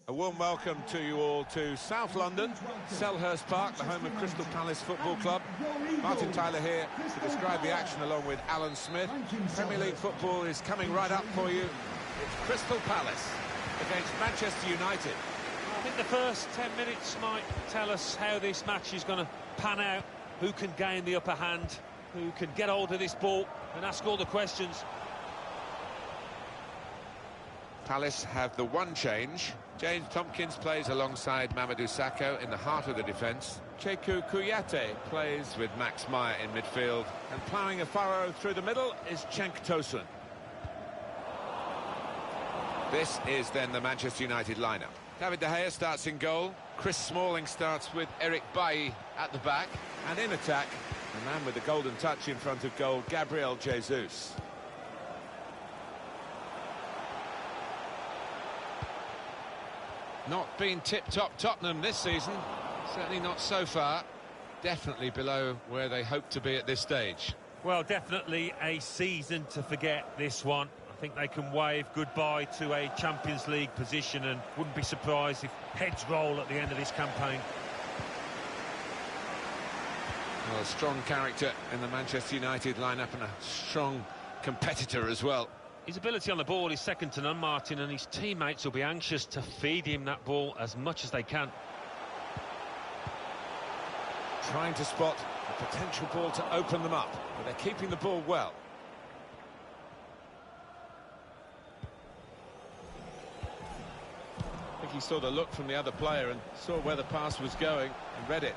A warm welcome to you all to South London, Selhurst Park, the home of Crystal Palace Football Club. Martin Tyler here to describe the action along with Alan Smith. Premier League football is coming right up for you. It's Crystal Palace against Manchester United. I think the first 10 minutes might tell us how this match is going to pan out, who can gain the upper hand, who can get hold of this ball and ask all the questions. Palace have the one change. James Tompkins plays alongside Mamadou Sakho in the heart of the defence. Cheku Kouyaté plays with Max Meyer in midfield. And ploughing a furrow through the middle is Cenk Tosun. This is then the Manchester United lineup. David De Gea starts in goal. Chris Smalling starts with Eric Bailly at the back. And in attack, the man with the golden touch in front of goal, Gabriel Jesus. Not been tip-top Tottenham this season, certainly not so far. Definitely below where they hope to be at this stage. Well, definitely a season to forget, this one. I think they can wave goodbye to a Champions League position and wouldn't be surprised if heads roll at the end of this campaign. Well, a strong character in the Manchester United lineup and a strong competitor as well. His ability on the ball is second to none, Martin, and his teammates will be anxious to feed him that ball as much as they can. Trying to spot a potential ball to open them up, but they're keeping the ball well. I think he saw the look from the other player and saw where the pass was going and read it.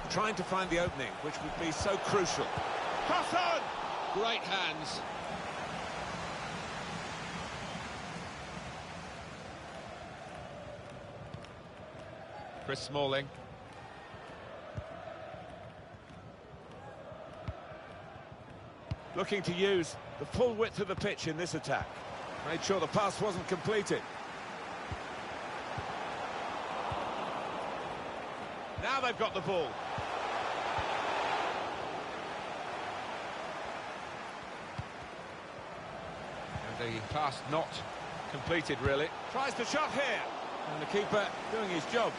Trying to find the opening, which would be so crucial. Cross on! Great hands. Chris Smalling. Looking to use the full width of the pitch in this attack. Made sure the pass wasn't completed. Now they've got the ball. And the pass not completed, really. Tries the shot here. And the keeper doing his job.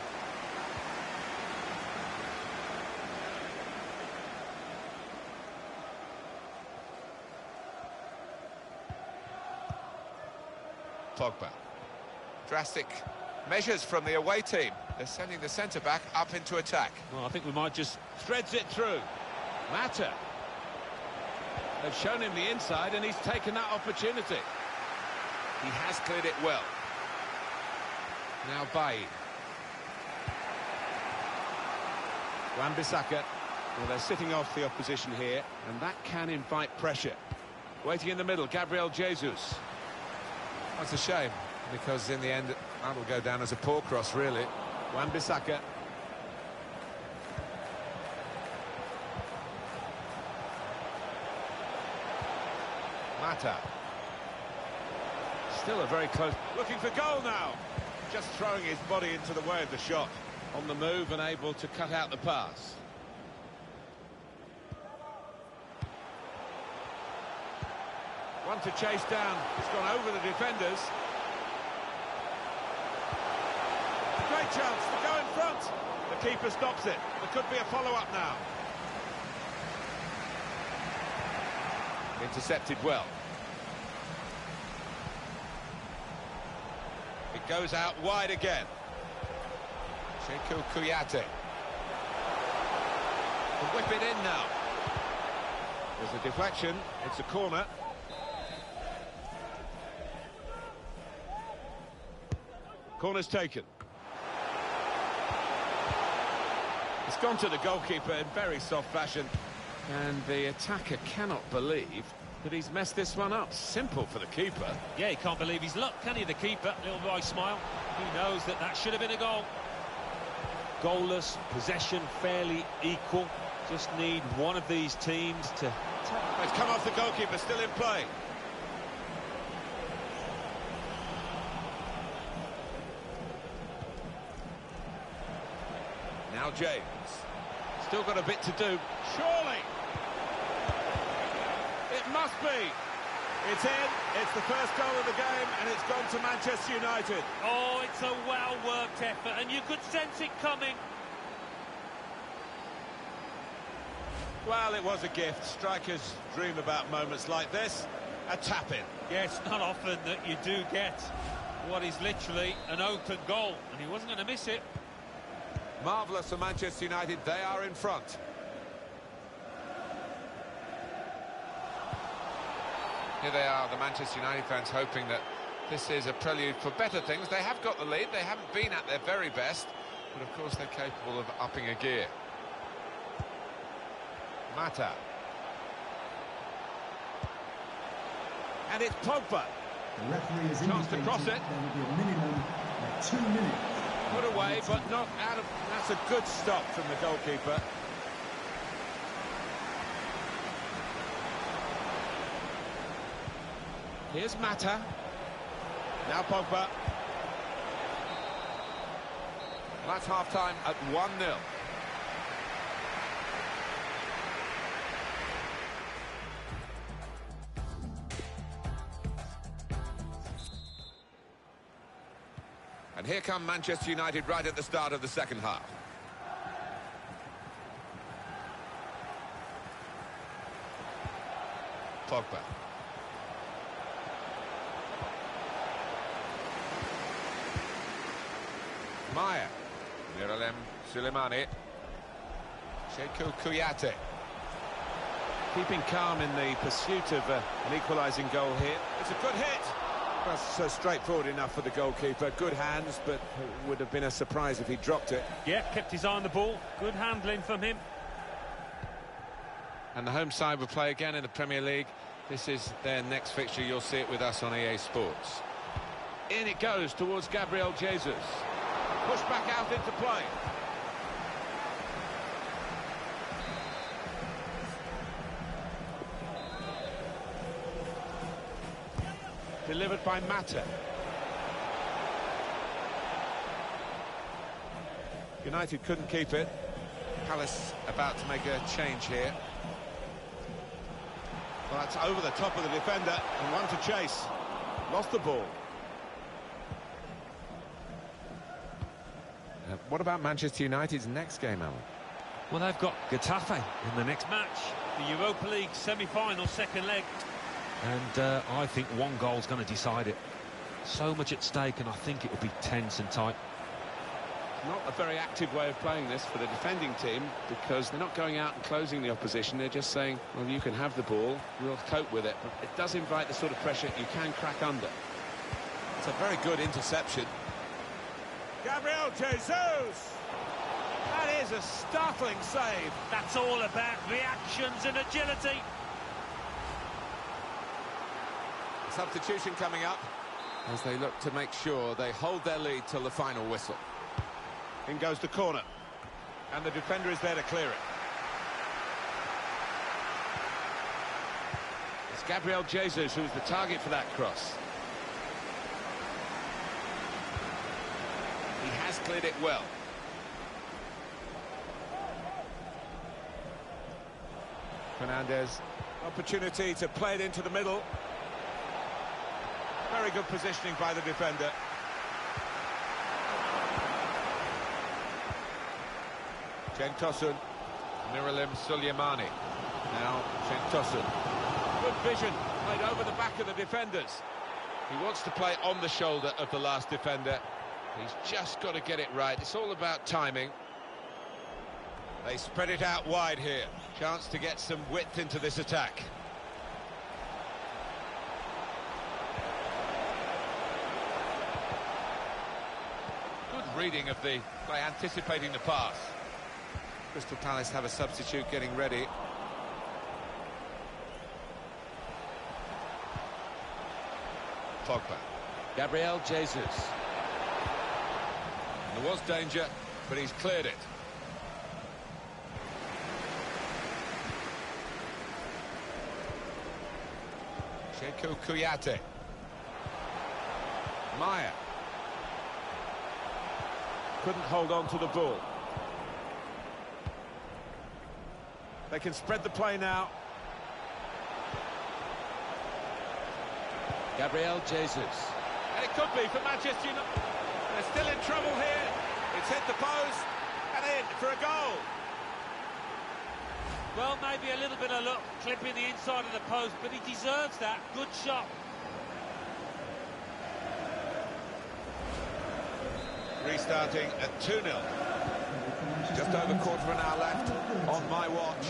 Pogba. Drastic measures from the away team. They're sending the centre-back up into attack. Well, I think we might just... Threads it through. Mata. They've shown him the inside and he's taken that opportunity. He has cleared it well. Now Bailly. Wan-Bissaka. Well, they're sitting off the opposition here, and that can invite pressure. Waiting in the middle, Gabriel Jesus. That's a shame, because in the end, that'll go down as a poor cross, really. Wan-Bissaka. Mata. Still a very close... Looking for goal now! Just throwing his body into the way of the shot. On the move and able to cut out the pass. One to chase down. It's gone over the defenders. A great chance to go in front. The keeper stops it. There could be a follow-up now. Intercepted well. It goes out wide again. Cheku Kouyaté. Whip it in now. There's a deflection. It's a corner. Corner's taken. It's gone to the goalkeeper in very soft fashion. And the attacker cannot believe that he's messed this one up. Simple for the keeper. Yeah, he can't believe his luck, can he, the keeper? Little boy smile. He knows that that should have been a goal. Goalless, possession fairly equal. Just need one of these teams to... It's come off the goalkeeper, still in play. Now James. Still got a bit to do. Surely! It must be! It's in, it's the first goal of the game, and it's gone to Manchester United. Oh, it's a well-worked effort, and you could sense it coming. Well, it was a gift. Strikers dream about moments like this. A tap-in. Yes, not often that you do get what is literally an open goal, and he wasn't going to miss it. Marvellous for Manchester United, they are in front. Here they are, the Manchester United fans, hoping that this is a prelude for better things. They have got the lead, they haven't been at their very best, but of course they're capable of upping a gear. Mata. And it's Pogba. The referee has Chance to cross it. There will be a minimum of 2 minutes. Put away, but not out of... That's a good stop from the goalkeeper. Here's Mata. Now Pogba. That's half-time at 1-0. And here come Manchester United right at the start of the second half. Pogba. Maya. Miralem Suleimani. Sheku Kouyaté. Keeping calm in the pursuit of an equalising goal here. It's a good hit. That's straightforward enough for the goalkeeper. Good hands, but it would have been a surprise if he dropped it. Yeah, kept his eye on the ball. Good handling from him. And the home side will play again in the Premier League. This is their next fixture. You'll see it with us on EA Sports. In it goes towards Gabriel Jesus. Push back out into play. Delivered by Mata. United couldn't keep it. Palace about to make a change here. Well, that's over the top of the defender and one to chase. Lost the ball. What about Manchester United's next game, Alan? Well, they've got Getafe in the next match. The Europa League semi-final, second leg. And I think one goal's going to decide it. So much at stake, and I think it will be tense and tight. Not a very active way of playing this for the defending team, because they're not going out and closing the opposition. They're just saying, well, you can have the ball, we'll cope with it. But it does invite the sort of pressure you can crack under. It's a very good interception. Gabriel Jesus! That is a startling save. That's all about reactions and agility. Substitution coming up as they look to make sure they hold their lead till the final whistle. In goes the corner, and the defender is there to clear it. It's Gabriel Jesus who's the target for that cross. He has cleared it well. Fernandez, opportunity to play it into the middle. Very good positioning by the defender. Cenk Tosun, Miralem Suleimani. Now Cenk Tosun. Good vision, played over the back of the defenders. He wants to play on the shoulder of the last defender. He's just got to get it right. It's all about timing. They spread it out wide here. Chance to get some width into this attack. Good reading of the play, anticipating the pass. Crystal Palace have a substitute getting ready. Pogba. Gabriel Jesus. There was danger, but he's cleared it. Sheku Kouyaté. Maya. Couldn't hold on to the ball. They can spread the play now. Gabriel Jesus. And it could be for Manchester United. They're still in trouble here. It's hit the post and in for a goal. Well, maybe a little bit of luck clipping the inside of the post, but he deserves that. Good shot. Restarting at 2-0. Just over a quarter of an hour left on my watch.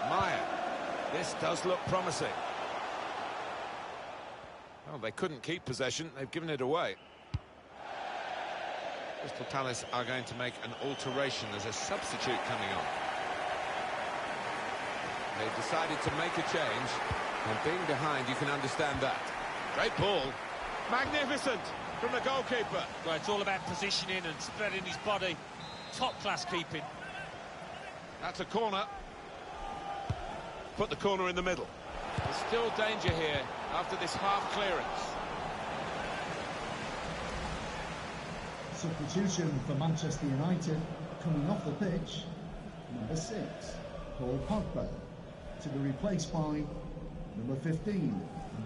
Maya. This does look promising. Well, they couldn't keep possession. They've given it away. Crystal Palace are going to make an alteration. There's a substitute coming on. They've decided to make a change, and being behind, you can understand that. Great ball. Magnificent from the goalkeeper. Well, it's all about positioning and spreading his body. Top-class keeping. That's a corner. Put the corner in the middle. There's still danger here after this half clearance. Substitution for Manchester United, coming off the pitch, number 6, Paul Pogba, to be replaced by number 15,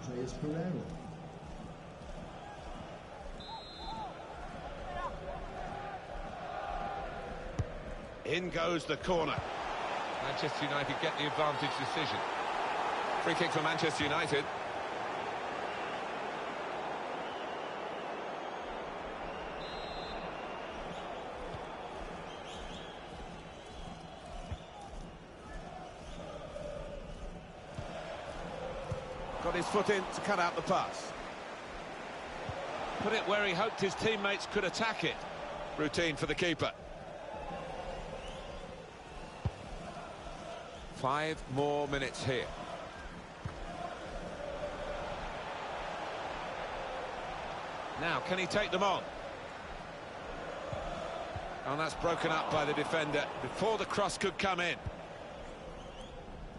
Andreas Pereira. In goes the corner. Manchester United get the advantage decision. Free kick for Manchester United. Got his foot in to cut out the pass. Put it where he hoped his teammates could attack it. Routine for the keeper. 5 more minutes here. Now, can he take them on? And that's broken up by the defender before the cross could come in.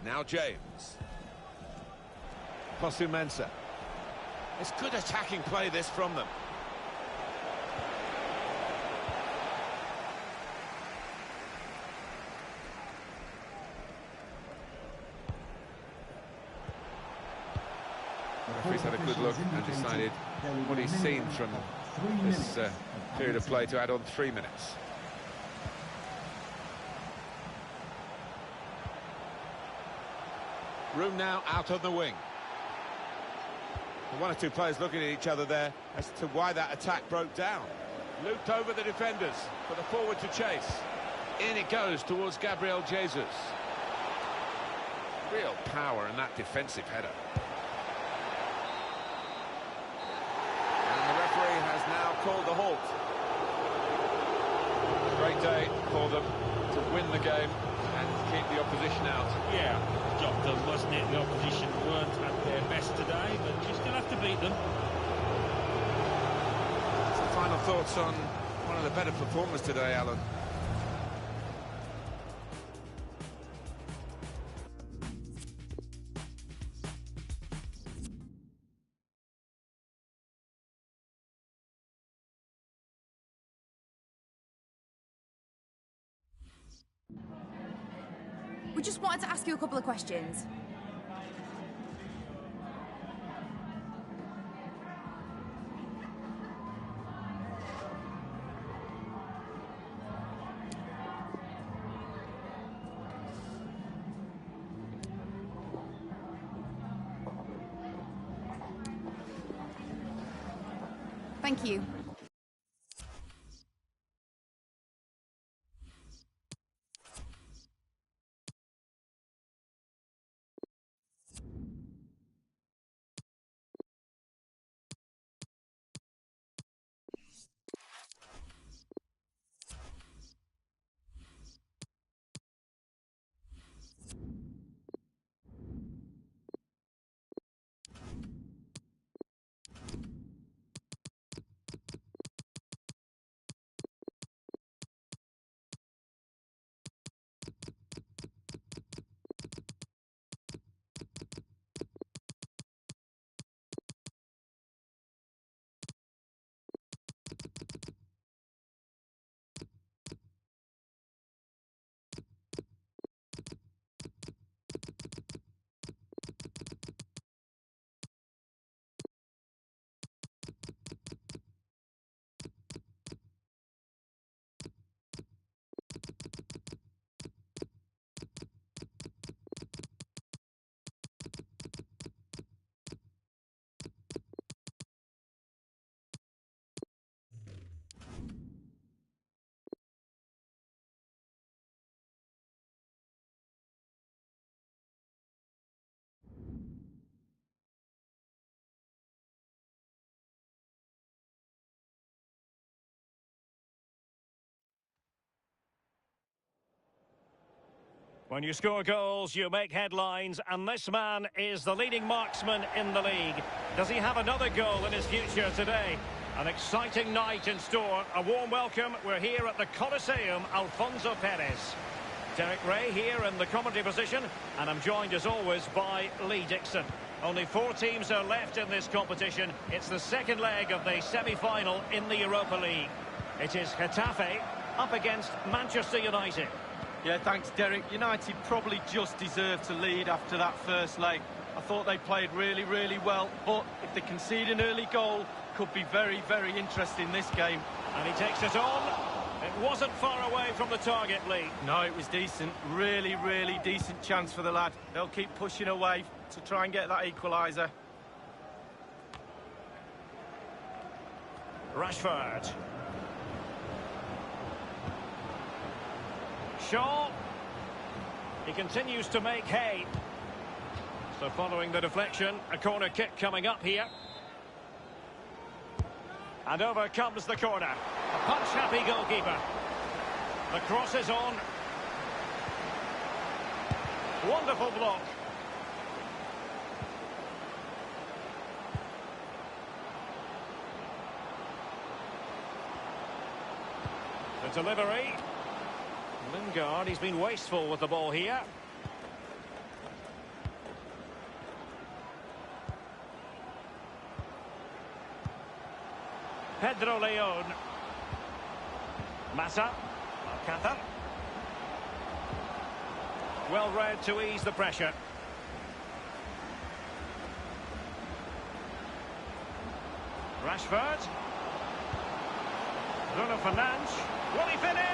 Now James. Posu-Mensah. It's good attacking play, this, from them. The referee's had a good look and decided what he's seen from this period of play to add on 3 minutes. Room now out on the wing. One or two players looking at each other there as to why that attack broke down. Looped over the defenders for the forward to chase. In it goes towards Gabriel Jesus. Real power in that defensive header. And the referee has now called the halt. Great day for them to win the game and keep the opposition out. Yeah, job done, wasn't it? The opposition weren't at their best today, but you still have to beat them. Some final thoughts on one of the better performers today, Alan. We just wanted to ask you a couple of questions. Thank you. When you score goals, you make headlines, and this man is the leading marksman in the league. Does he have another goal in his future today? An exciting night in store. A warm welcome. We're here at the Coliseum Alfonso Perez. Derek Ray here in the commentary position, and I'm joined as always by Lee Dixon. Only 4 teams are left in this competition. It's the second leg of the semi-final in the Europa League. It is Getafe up against Manchester United. Yeah, thanks, Derek. United probably just deserved to lead after that first leg. I thought they played really, really well, but if they concede an early goal, could be very, very interesting this game. And he takes it on. It wasn't far away from the target, Lee. No, it was decent. Really, really decent chance for the lad. They'll keep pushing away to try and get that equaliser. Rashford. Shaw. He continues to make hay. So following the deflection, a corner kick coming up here. And over comes the corner. A punch-happy goalkeeper. The cross is on. Wonderful block. The delivery. Lingard, he's been wasteful with the ball here. Pedro Leon. Massa. Alcázar. Well read to ease the pressure. Rashford. Bruno Fernandes. Will he finish?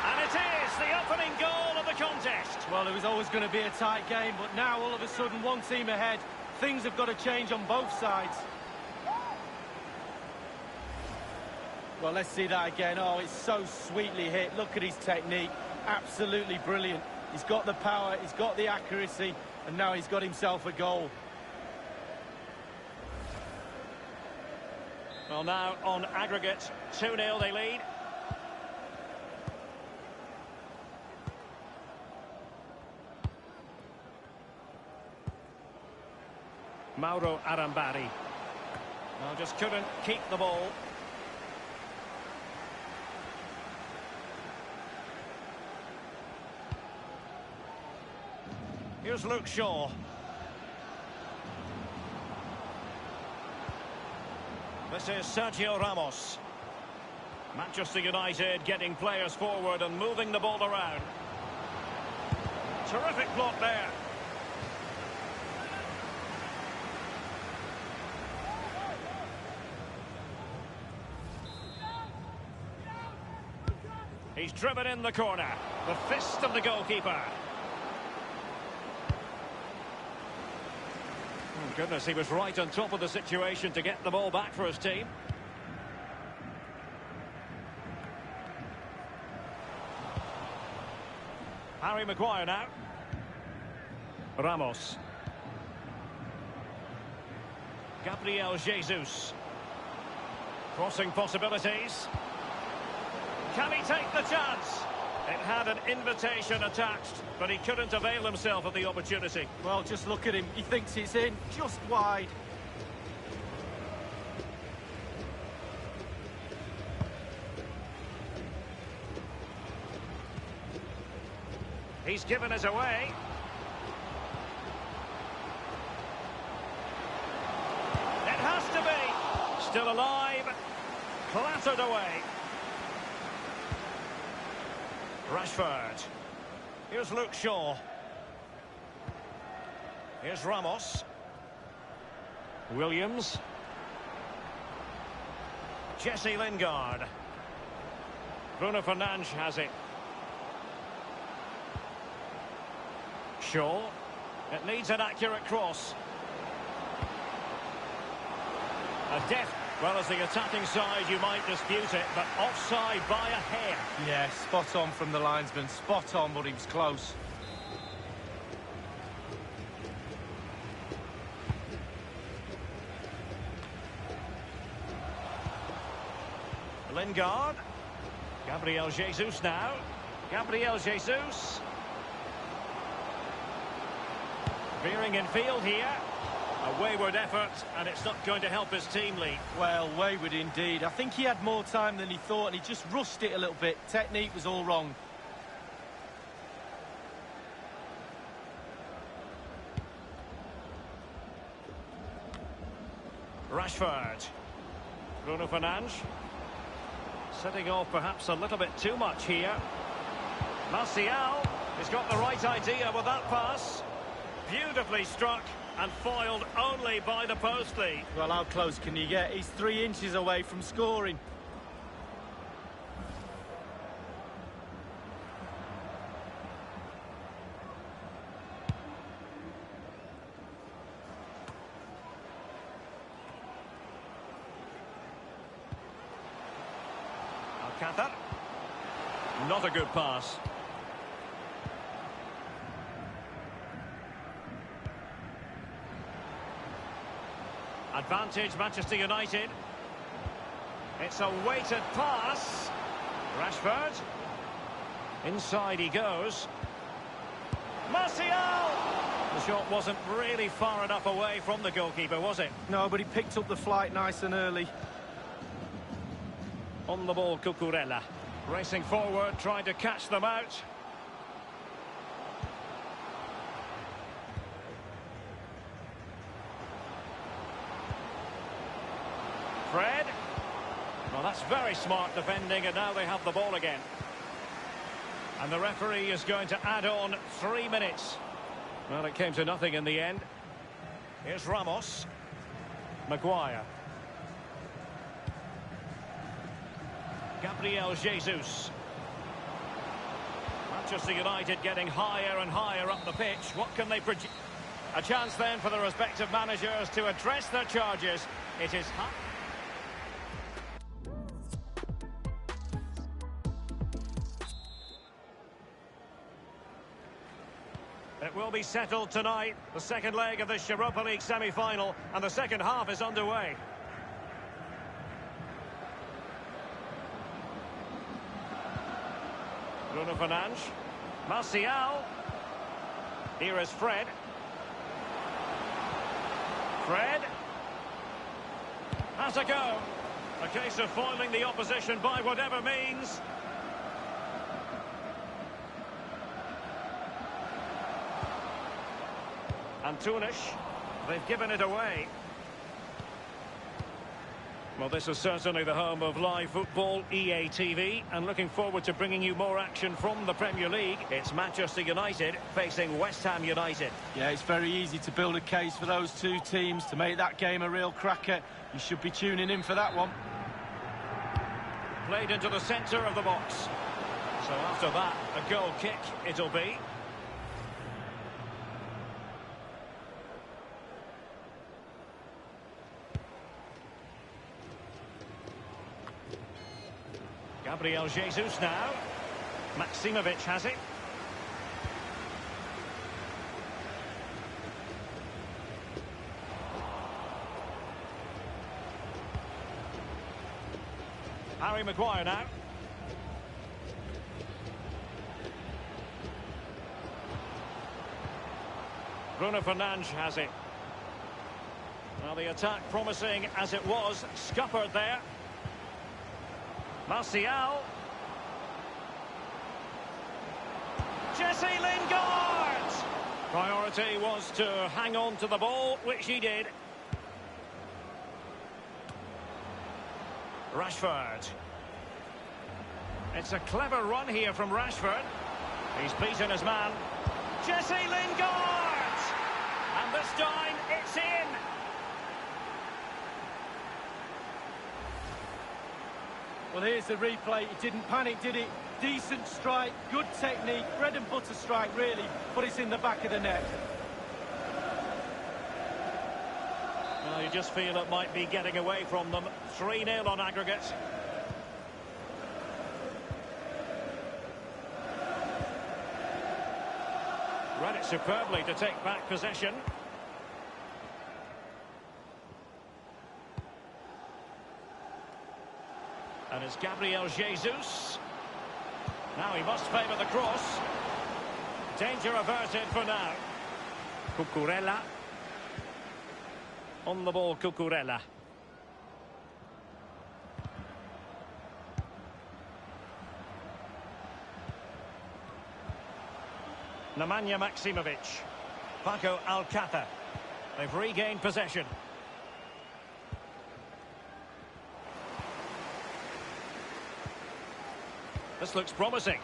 And it is the opening goal of the contest. Well, it was always going to be a tight game, but now all of a sudden one team ahead. Things have got to change on both sides. Well, let's see that again. Oh, it's so sweetly hit. Look at his technique. Absolutely brilliant. He's got the power, he's got the accuracy, and now he's got himself a goal. Well, now on aggregate, 2-0 they lead. Mauro Arambari. Well, just couldn't keep the ball. Here's Luke Shaw. This is Sergio Ramos. Manchester United getting players forward and moving the ball around. Terrific block there. He's driven in the corner. The fist of the goalkeeper. Oh, goodness, he was right on top of the situation to get the ball back for his team. Harry Maguire now. Ramos. Gabriel Jesus. Crossing possibilities. Can he take the chance? It had an invitation attached, but he couldn't avail himself of the opportunity. Well, just look at him. He thinks it's in, just wide. He's given us away. It has to be. Still alive. Clattered away. Rashford. Here's Luke Shaw. Here's Ramos. Williams. Jesse Lingard. Bruno Fernandes has it. Shaw. It needs an accurate cross. A deft. Well, as the attacking side, you might dispute it, but offside by a hair. Yeah, spot on from the linesman. Spot on, but he was close. Lingard. Gabriel Jesus now. Gabriel Jesus. Veering in field here. A wayward effort, and it's not going to help his team lead. Well, wayward indeed. I think he had more time than he thought, and he just rushed it a little bit. Technique was all wrong. Rashford. Bruno Fernandes. Setting off perhaps a little bit too much here. Martial. He's got the right idea with that pass. Beautifully struck and foiled only by the post lead. Well, how close can you get? He's 3 inches away from scoring. Alcácer. Not a good pass. Advantage Manchester United. It's a weighted pass. Rashford. Inside he goes. Martial! The shot wasn't really far enough away from the goalkeeper, was it? No, but he picked up the flight nice and early. On the ball, Cucurella. Racing forward, trying to catch them out. Fred. Well, that's very smart defending, and now they have the ball again. And the referee is going to add on 3 minutes. Well, it came to nothing in the end. Here's Ramos. Maguire. Gabriel Jesus. Manchester United getting higher and higher up the pitch. What can they produce? A chance then for the respective managers to address their charges. It is... It will be settled tonight, the second leg of the Europa League semi-final, and the second half is underway. Bruno Fernandes. Martial. Here is Fred. Fred. Has a go. A case of foiling the opposition by whatever means. Antunes, they've given it away. Well, this is certainly the home of live football, EA TV, and looking forward to bringing you more action from the Premier League. It's Manchester United facing West Ham United. Yeah, it's very easy to build a case for those two teams to make that game a real cracker. You should be tuning in for that one. Played into the centre of the box. So after that, a goal kick it'll be. Gabriel Jesus now. Maximovic has it. Harry Maguire now. Bruno Fernandes has it. Well, the attack promising as it was, scuppered there. Martial. Jesse Lingard! Priority was to hang on to the ball, which he did. Rashford. It's a clever run here from Rashford. He's beaten his man. Jesse Lingard! And this time, it's in! Well, here's the replay. He didn't panic, did he? Decent strike, good technique, bread and butter strike, really, but it's in the back of the net. Well, you just feel it might be getting away from them. 3-0 on aggregate. Read it superbly to take back possession. And it's Gabriel Jesus. Now he must favour the cross. Danger averted for now. Cucurella. On the ball, Cucurella. Nemanja Maksimovic. Paco Alcácer. They've regained possession. This looks promising.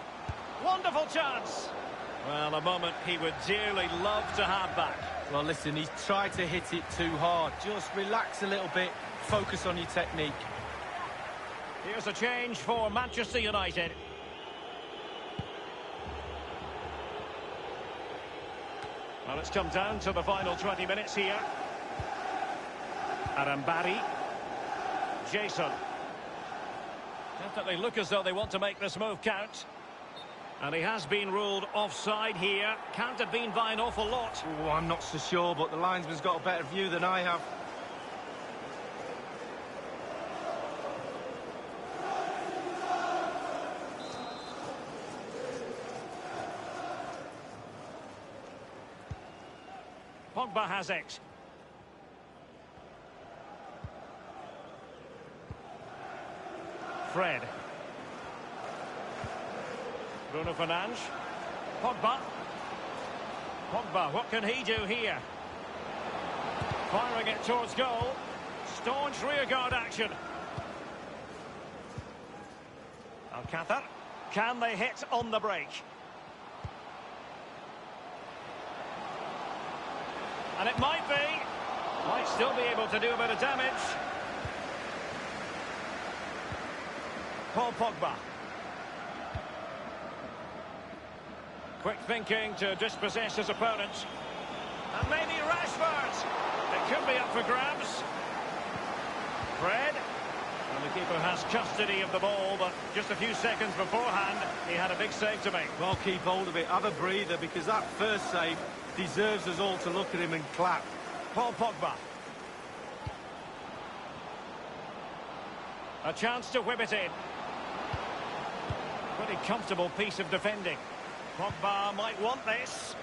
Wonderful chance. Well, a moment he would dearly love to have back. Well, listen, he's tried to hit it too hard. Just relax a little bit, focus on your technique. Here's a change for Manchester United. Well, it's come down to the final 20 minutes here. Arambari. Jason. Definitely look as though they want to make this move count. And he has been ruled offside here. Can't have been by an awful lot. Oh, I'm not so sure, but the linesman's got a better view than I have. Pogba has it. Fred. Bruno Fernandes. Pogba. Pogba, what can he do here? Firing it towards goal. Staunch rearguard action. Alcácer. Can they hit on the break? And it might be. Might still be able to do a bit of damage. Paul Pogba. Quick thinking to dispossess his opponent. And maybe Rashford. It could be up for grabs. Fred. And the keeper has custody of the ball, but just a few seconds beforehand, he had a big save to make. Well, keep hold of it. Have a breather, because that first save deserves us all to look at him and clap. Paul Pogba. A chance to whip it in. Pretty comfortable piece of defending. Pogba might want this.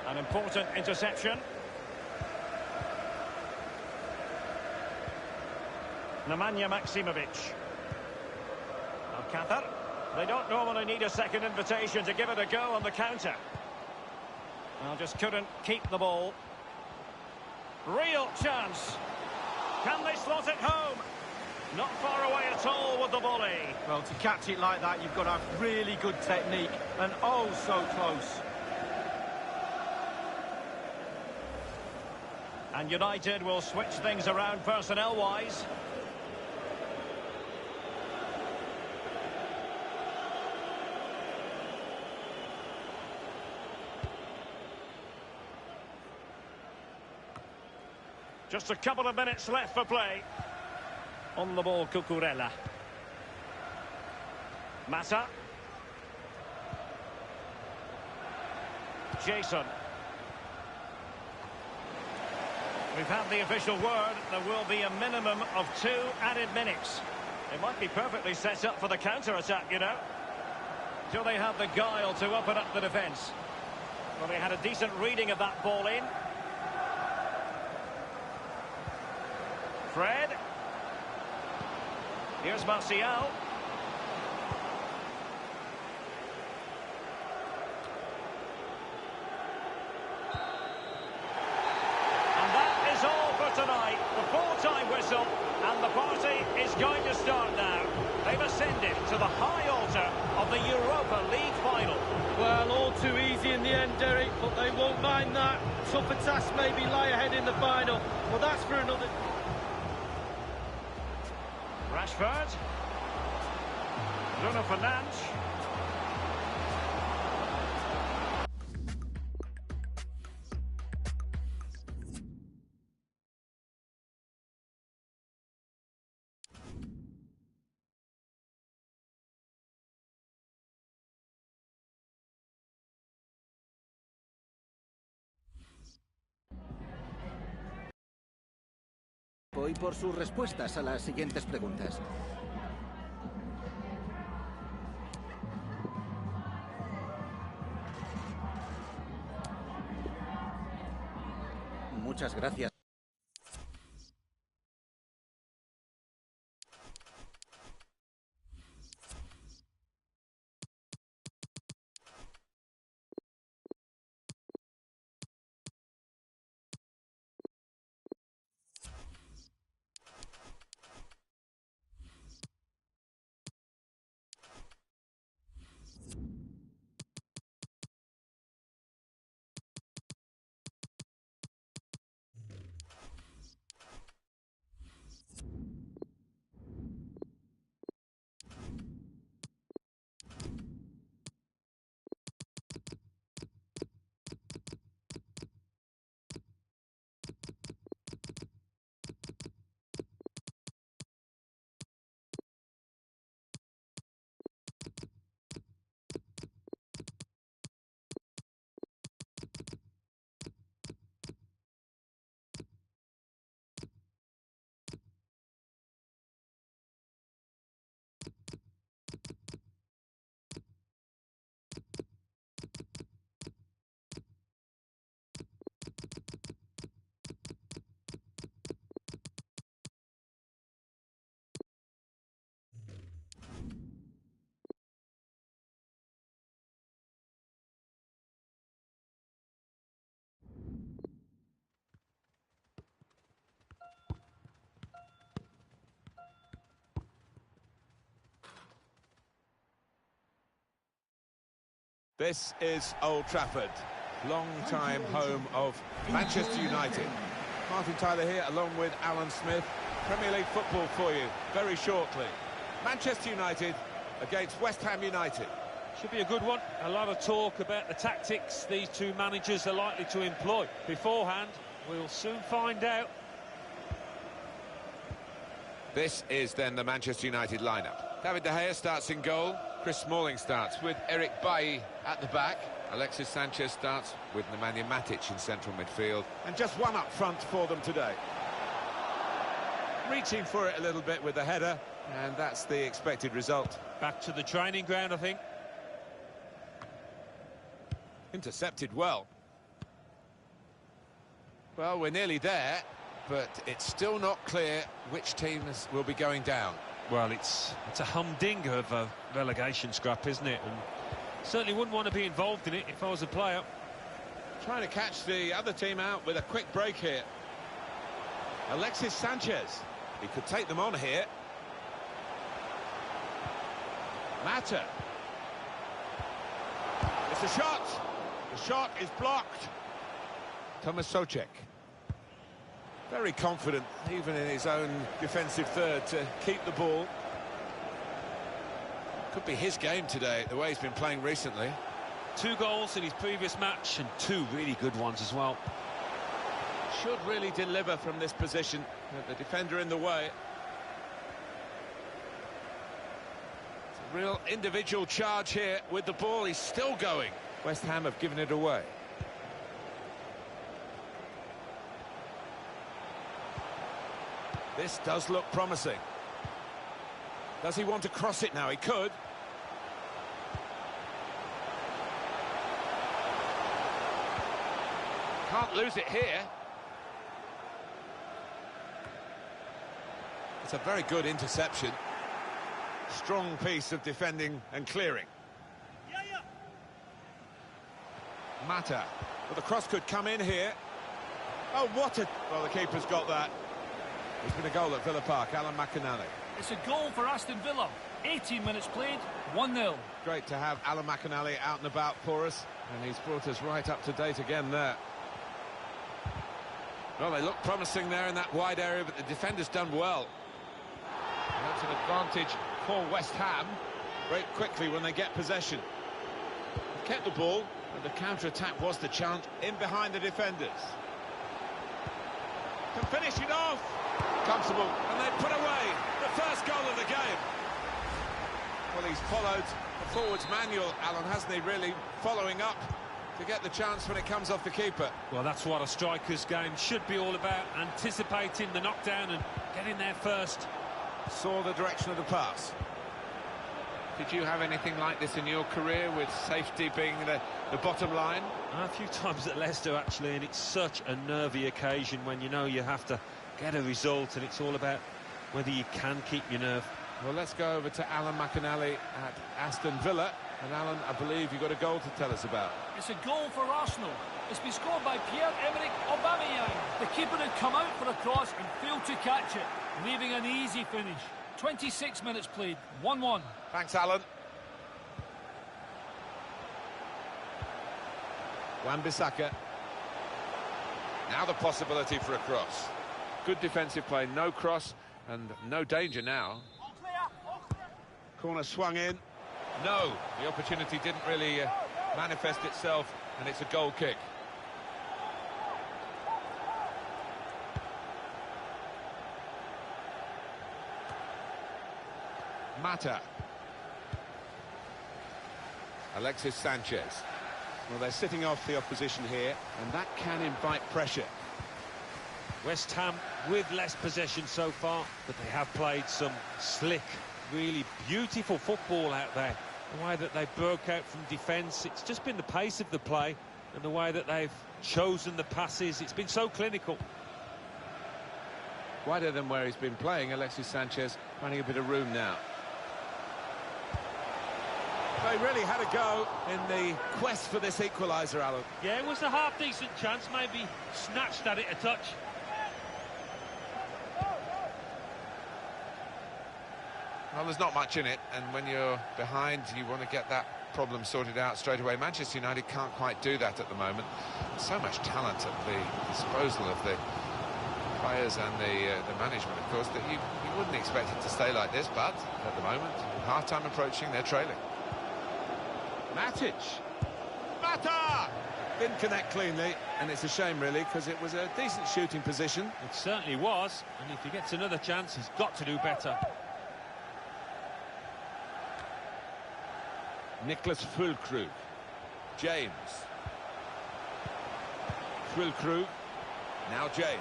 An important interception. Nemanja Maksimovic. Alcácer. They don't normally need a second invitation to give it a go on the counter. Well, just couldn't keep the ball. Real chance. Can they slot it home? Not far away at all with the volley. Well, to catch it like that, you've got to have really good technique, and oh, so close. And United will switch things around personnel-wise. Just a couple of minutes left for play. On the ball, Cucurella. Mata. Jason. We've had the official word. There will be a minimum of 2 added minutes. It might be perfectly set up for the counter-attack, you know. Do they have the guile to open up the defence? Well, they had a decent reading of that ball in. Fred. Here's Martial. And that is all for tonight. The full-time whistle, and the party is going to start now. They've ascended to the high altar of the Europa League final. Well, all too easy in the end, Derek, but they won't mind that. Tougher tasks maybe lie ahead in the final. Well, that's for another... Rashford. Bruno Fernandes. Y por sus respuestas a las siguientes preguntas. Muchas gracias. This is Old Trafford, long-time home of Manchester United. Martin Tyler here, along with Alan Smith. Premier League football for you, very shortly. Manchester United against West Ham United. Should be a good one. A lot of talk about the tactics these two managers are likely to employ. Beforehand, we'll soon find out. This is then the Manchester United lineup. David De Gea starts in goal. Chris Smalling starts with Eric Bailly at the back. Alexis Sanchez starts with Nemanja Matic in central midfield. And just one up front for them today. Reaching for it a little bit with the header, and that's the expected result. Back to the training ground, I think. Intercepted well. Well, we're nearly there, but it's still not clear which teams will be going down. Well, it's a humdinger of a relegation scrap, isn't it? And certainly wouldn't want to be involved in it if I was a player. Trying to catch the other team out with a quick break here. Alexis Sanchez. He could take them on here. Mata. It's a shot. The shot is blocked. Thomas Souček. Very confident, even in his own defensive third, to keep the ball. Could be his game today, the way he's been playing recently. 2 goals in his previous match and 2 really good ones as well. Should really deliver from this position. The defender in the way. It's a real individual charge here with the ball. He's still going. West Ham have given it away. This does look promising. Does he want to cross it now? He could. Can't lose it here. It's a very good interception. Strong piece of defending and clearing. Mata. Well, the cross could come in here. Oh, what a... Well, the keeper's got that. There's been a goal at Villa Park, Alan McInally. It's a goal for Aston Villa. 18 minutes played, 1-0. Great to have Alan McInally out and about for us, and he's brought us right up to date again there. Well, they look promising there in that wide area, but the defender's done well. And that's an advantage for West Ham. Break quickly when they get possession. They've kept the ball, and the counter-attack was the chance in behind the defenders. Can finish it off. Comfortable, and they put away the first goal of the game. Well, he's followed the forwards manual, Alan, hasn't he, really following up to get the chance when it comes off the keeper. Well, that's what a striker's game should be all about, anticipating the knockdown and getting there first. Saw the direction of the pass. Did you have anything like this in your career, with safety being the bottom line? A few times at Leicester, actually, and it's such a nervy occasion when you know you have to get a result, and it's all about whether you can keep your nerve. Well, let's go over to Alan McInally at Aston Villa. And Alan, I believe you've got a goal to tell us about. It's a goal for Arsenal. It's been scored by Pierre-Emerick Aubameyang. The keeper had come out for a cross and failed to catch it, leaving an easy finish. 26 minutes played, 1-1. Thanks, Alan. Wan-Bissaka. Now the possibility for a cross. Good defensive play, no cross and no danger now. Corner swung in. No, the opportunity didn't really manifest itself, and it's a goal kick. Mata. Alexis Sanchez. Well, they're sitting off the opposition here, and that can invite pressure. West Ham with less possession so far, but they have played some slick, really beautiful football out there. The way that they broke out from defence, it's just been the pace of the play and the way that they've chosen the passes. It's been so clinical. Wider than where he's been playing, Alexis Sanchez finding a bit of room now. They really had a go in the quest for this equaliser, Alan. Yeah, it was a half-decent chance, maybe snatched at it a touch. Well, there's not much in it, and when you're behind, you want to get that problem sorted out straight away. Manchester United can't quite do that at the moment. So much talent at the disposal of the players and the management, of course, that you wouldn't expect it to stay like this, but at the moment, with half-time approaching, they're trailing. Matic! Mata! Didn't connect cleanly, and it's a shame, really, because it was a decent shooting position. It certainly was, and if he gets another chance, he's got to do better. Nicholas Füllkrug. James. Füllkrug. Now James.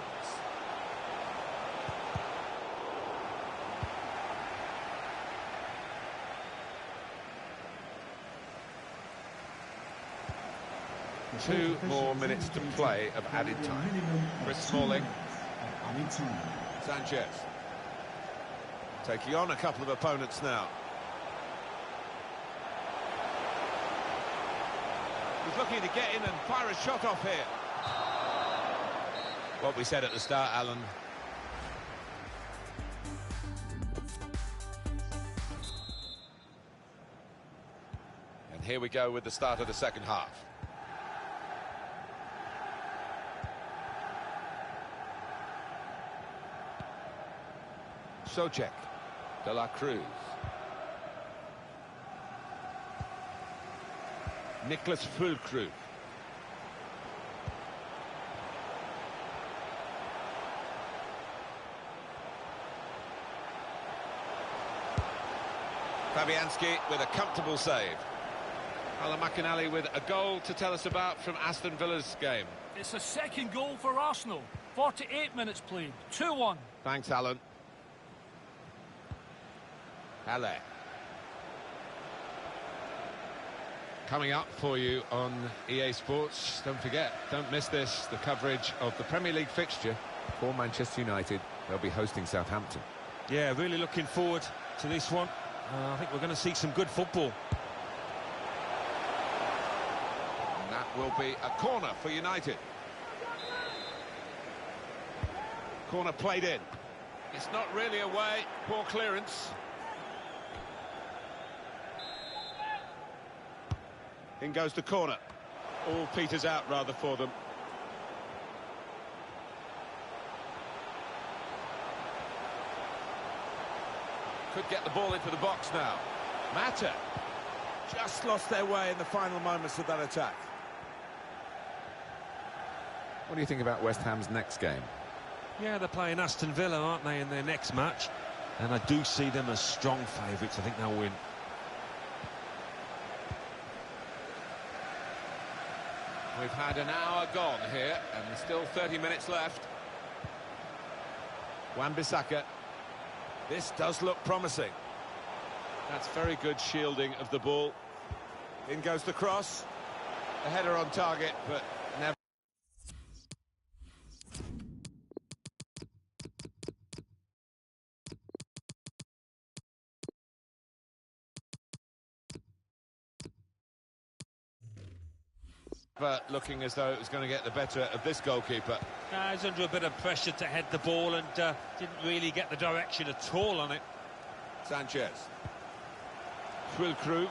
Two more minutes to play of added time. Chris Smalling. Sanchez. Taking on a couple of opponents now. He's looking to get in and fire a shot off here. What we said at the start, Alan. And here we go with the start of the second half. Socek. De La Cruz. Nicholas Füllkrug. Fabianski with a comfortable save. Alan McInally with a goal to tell us about from Aston Villa's game. It's a second goal for Arsenal. 48 minutes played, 2-1. Thanks, Alan. Halle. Coming up for you on EA Sports, don't forget, don't miss this, the coverage of the Premier League fixture for Manchester United. They'll be hosting Southampton. Yeah, really looking forward to this one. I think we're going to see some good football. And that will be a corner for United. Corner played in. It's not really away, poor clearance. In goes the corner. All peters out rather for them. Could get the ball into the box now. Mata just lost their way in the final moments of that attack. What do you think about West Ham's next game? Yeah, they're playing Aston Villa, aren't they, in their next match? And I do see them as strong favourites. I think they'll win. We've had an hour gone here, and there's still 30 minutes left. Wan-Bissaka. This does look promising. That's very good shielding of the ball. In goes the cross. A header on target, but never. But looking as though it was going to get the better of this goalkeeper. He's under a bit of pressure to head the ball and didn't really get the direction at all on it. Sanchez. Schwilkru.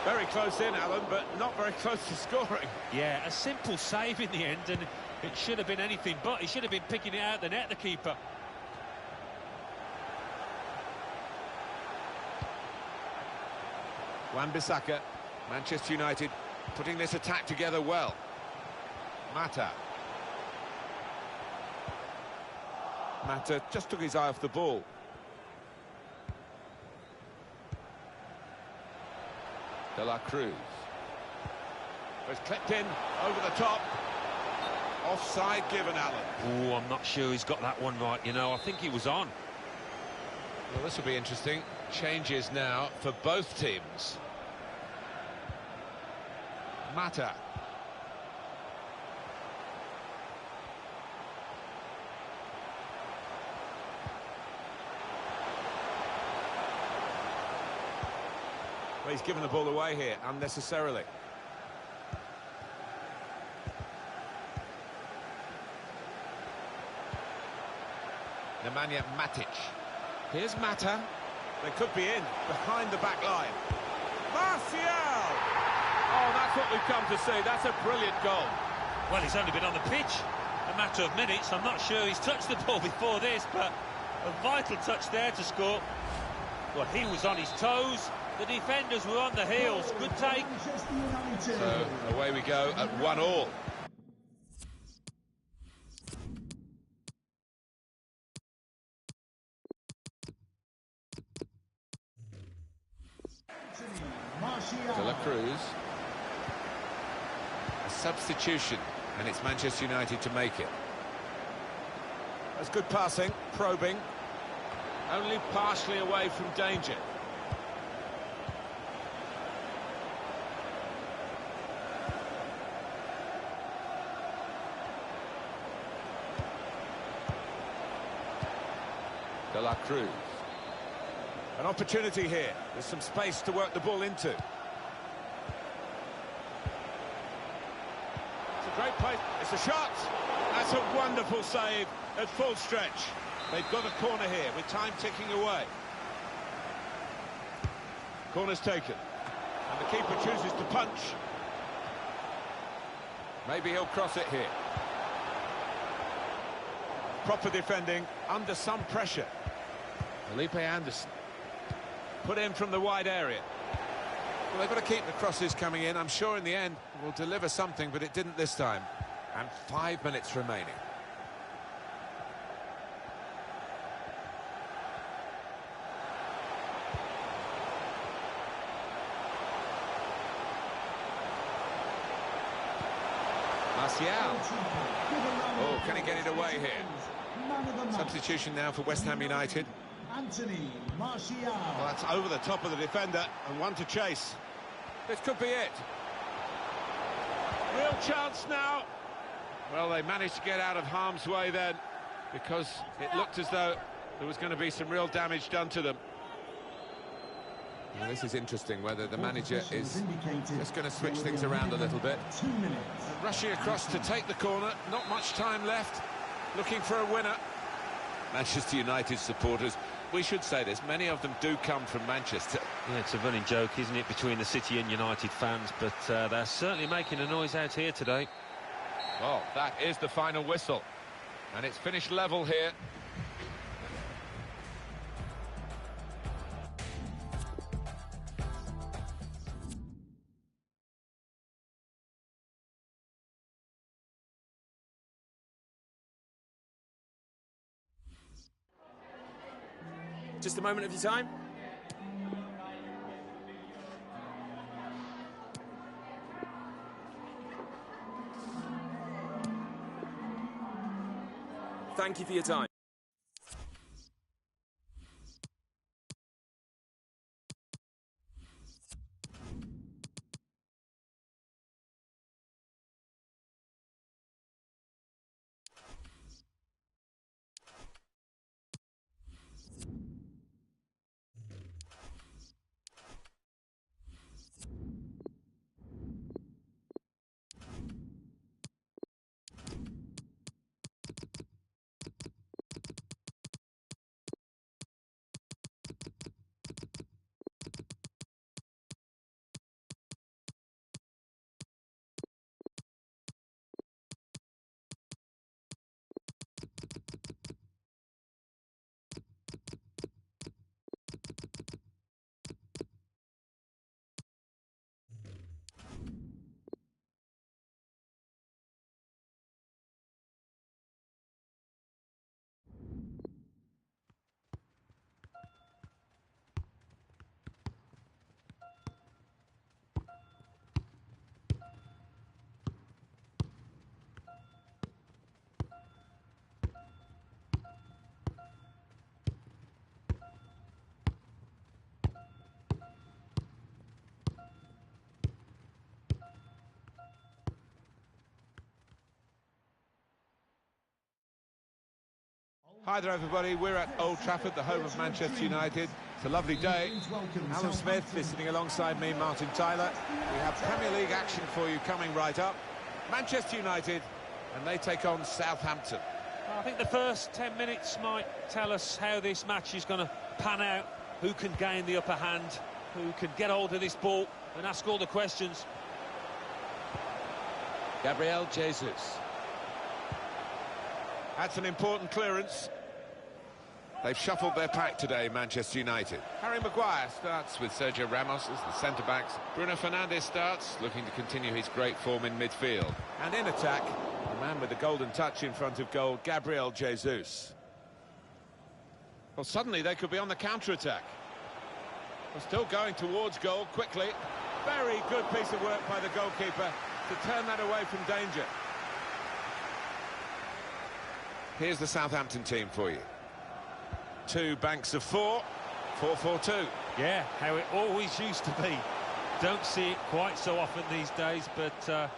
Very close in, Alan, but not very close to scoring. Yeah, a simple save in the end, and it should have been anything but. He should have been picking it out the net, the keeper. Wan-Bissaka, Manchester United, putting this attack together well. Mata just took his eye off the ball. De La Cruz. It's clipped in, over the top. Offside given, Alan. Oh, I'm not sure he's got that one right, you know. I think he was on. Well, this will be interesting. Changes now for both teams. Mata. Well, he's given the ball away here unnecessarily. Nemanja Matic. Here's Mata. They could be in, behind the back line. Martial! Oh, that's what we've come to see. That's a brilliant goal. Well, he's only been on the pitch a matter of minutes. I'm not sure he's touched the ball before this, but a vital touch there to score. Well, he was on his toes. The defenders were on the heels. Good take. So, away we go at 1-1. De La Cruz. A substitution, and it's Manchester United to make it. That's good passing, probing. Only partially away from danger. De La Cruz. An opportunity here. There's some space to work the ball into. It's a great play. It's a shot. That's a wonderful save at full stretch. They've got a corner here with time ticking away. Corner's taken. And the keeper chooses to punch. Maybe he'll cross it here. Proper defending under some pressure. Felipe Anderson. Put in from the wide area. Well, they've got to keep the crosses coming in. I'm sure in the end will deliver something, but it didn't this time. And 5 minutes remaining. Martial. Oh, can he get it away here? Substitution now for West Ham United. Martial. Well, that's over the top of the defender and one to chase. This could be it. Real chance now. Well, they managed to get out of harm's way then, because it looked as though there was going to be some real damage done to them. Well, this is interesting, whether the manager is just going to switch things around a little bit. 2 minutes. Rushing across to take the corner, not much time left, looking for a winner. Manchester United supporters, we should say this, many of them do come from Manchester. Yeah, it's a running joke, isn't it, between the City and United fans, but they're certainly making a noise out here today. Well, that is the final whistle, and it's finished level here. Just a moment of your time. Thank you for your time. Hi there, everybody. We're at Old Trafford, the home of Manchester United. It's a lovely day. Alan Smith is sitting alongside me, Martin Tyler. We have Premier League action for you coming right up. Manchester United, and they take on Southampton. I think the first 10 minutes might tell us how this match is going to pan out, who can gain the upper hand, who can get hold of this ball and ask all the questions. Gabriel Jesus. That's an important clearance. They've shuffled their pack today, Manchester United. Harry Maguire starts With Sergio Ramos as the centre-backs. Bruno Fernandes starts, looking to continue his great form in midfield. and in attack, the man with the golden touch in front of goal, Gabriel Jesus. Well, suddenly they could be on the counter-attack. They're still going towards goal quickly. Very good piece of work by the goalkeeper to turn that away from danger. Here's the Southampton team for you. Two banks of four, 4-4-2. Yeah, how it always used to be. Don't see it quite so often these days, but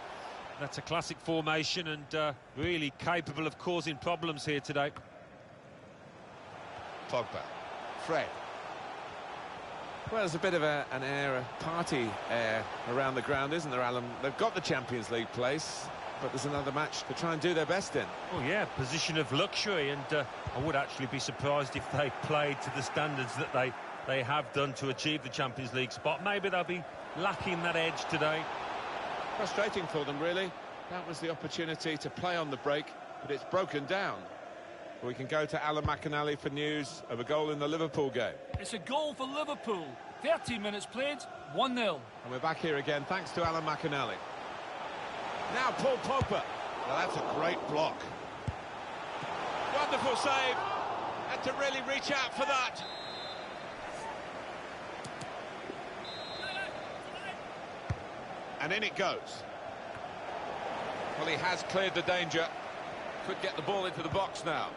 that's a classic formation and really capable of causing problems here today. Pogba, Fred. Well, there's a bit of an air, a party air around the ground, isn't there, Alan? They've got the Champions League place, but there's another match to try and do their best in. Oh yeah, position of luxury, and I would actually be surprised if they played to the standards that they have done to achieve the Champions League spot. Maybe they'll be lacking that edge today. Frustrating for them, really. That was the opportunity to play on the break, but it's broken down. We can go to Alan McInally for news of a goal in the Liverpool game. It's a goal for Liverpool. 13 minutes played, 1-0. And we're back here again, thanks to Alan McInally. Now Paul Pogba. Well, that's a great block. Wonderful save. Had to really reach out for that. And in it goes. Well, he has cleared the danger. Could get the ball into the box now.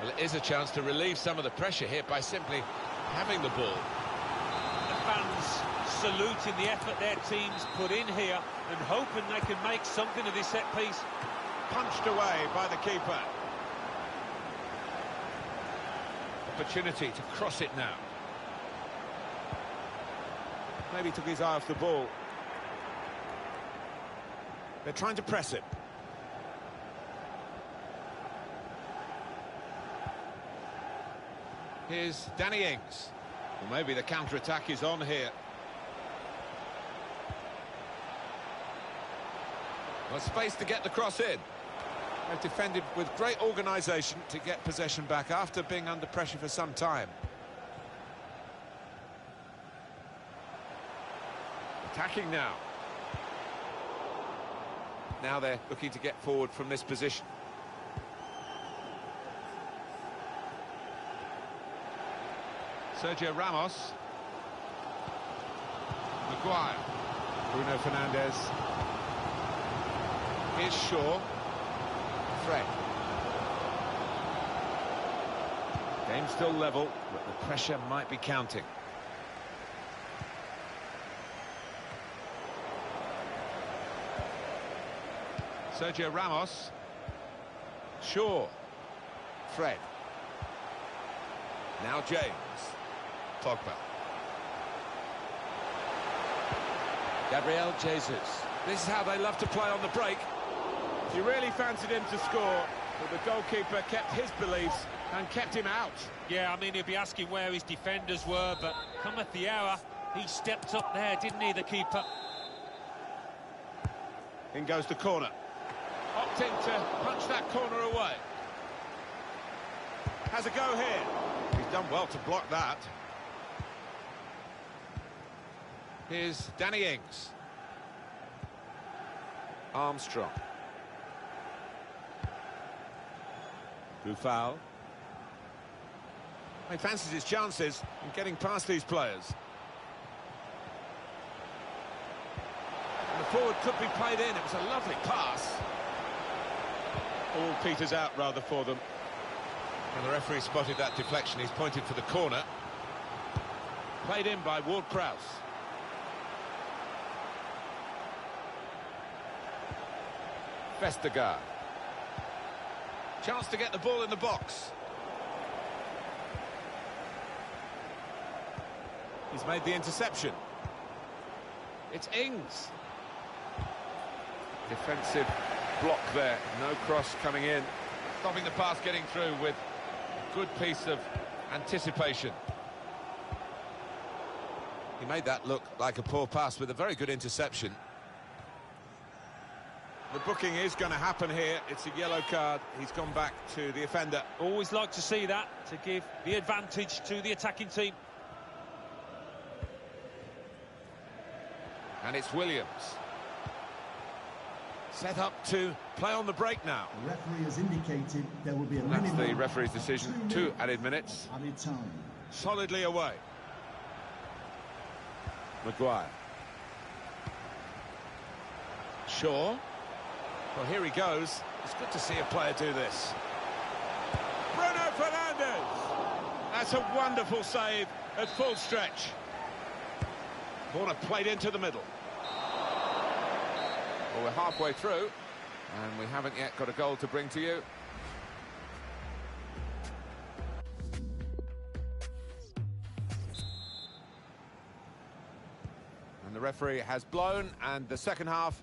Well, it is a chance to relieve some of the pressure here by simply having the ball. The fans saluting the effort their teams put in here and hoping they can make something of this set piece. Punched away by the keeper. Opportunity to cross it now. Maybe took his eye off the ball. They're trying to press it. Here's Danny Ings. Well, maybe the counter-attack is on here. Well, space to get the cross in. They've defended with great organisation to get possession back after being under pressure for some time. Attacking now. Now they're looking to get forward from this position. Sergio Ramos. Maguire. Bruno Fernandes. Here's Shaw. Fred. Game still level, but the pressure might be counting. Sergio Ramos. Shaw. Fred. Now James. Pogba. Gabriel Jesus. This is how they love to play on the break. He really fancied him to score, but the goalkeeper kept his beliefs and kept him out. Yeah, I mean, he'll be asking where his defenders were, but cometh the hour, he stepped up there, didn't he, the keeper? In goes the corner. Opting to punch that corner away. Has a go here. He's done well to block that. Here's Danny Ings. Armstrong. Buffal. He fancies his chances in getting past these players. And the forward could be played in. It was a lovely pass. All peters out rather for them. And the referee spotted that deflection. He's pointed for the corner. Played in by Ward-Prowse. Vestergaard. Chance to get the ball in the box. He's made the interception. It's Ings. Defensive block there. No cross coming in. Stopping the pass getting through with a good piece of anticipation. He made that look like a poor pass with a very good interception. The booking is going to happen here. It's a yellow card. He's gone back to the offender. Always like to see that, to give the advantage to the attacking team. And it's Williams. Set up to play on the break now. The referee has indicated there will be a That's minimum the referee's decision. 2 added minutes. Added time. Solidly away. Maguire. Shaw. Well, here he goes. It's good to see a player do this. Bruno Fernandes. That's a wonderful save at full stretch. Corner played into the middle. Well, we're halfway through, and we haven't yet got a goal to bring to you. And the referee has blown, and the second half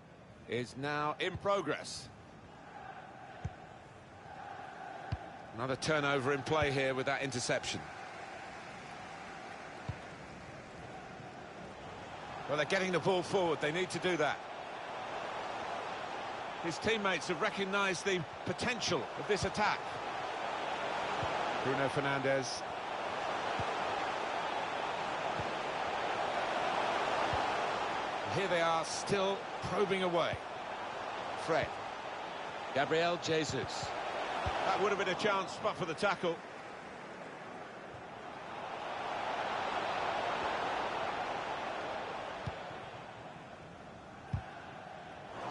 is now in progress. Another turnover in play here with that interception. Well, they're getting the ball forward. They need to do that. His teammates have recognised the potential of this attack. Bruno Fernandes. Here they are, still probing away. Fred. Gabriel Jesus. That would have been a chance, but for the tackle.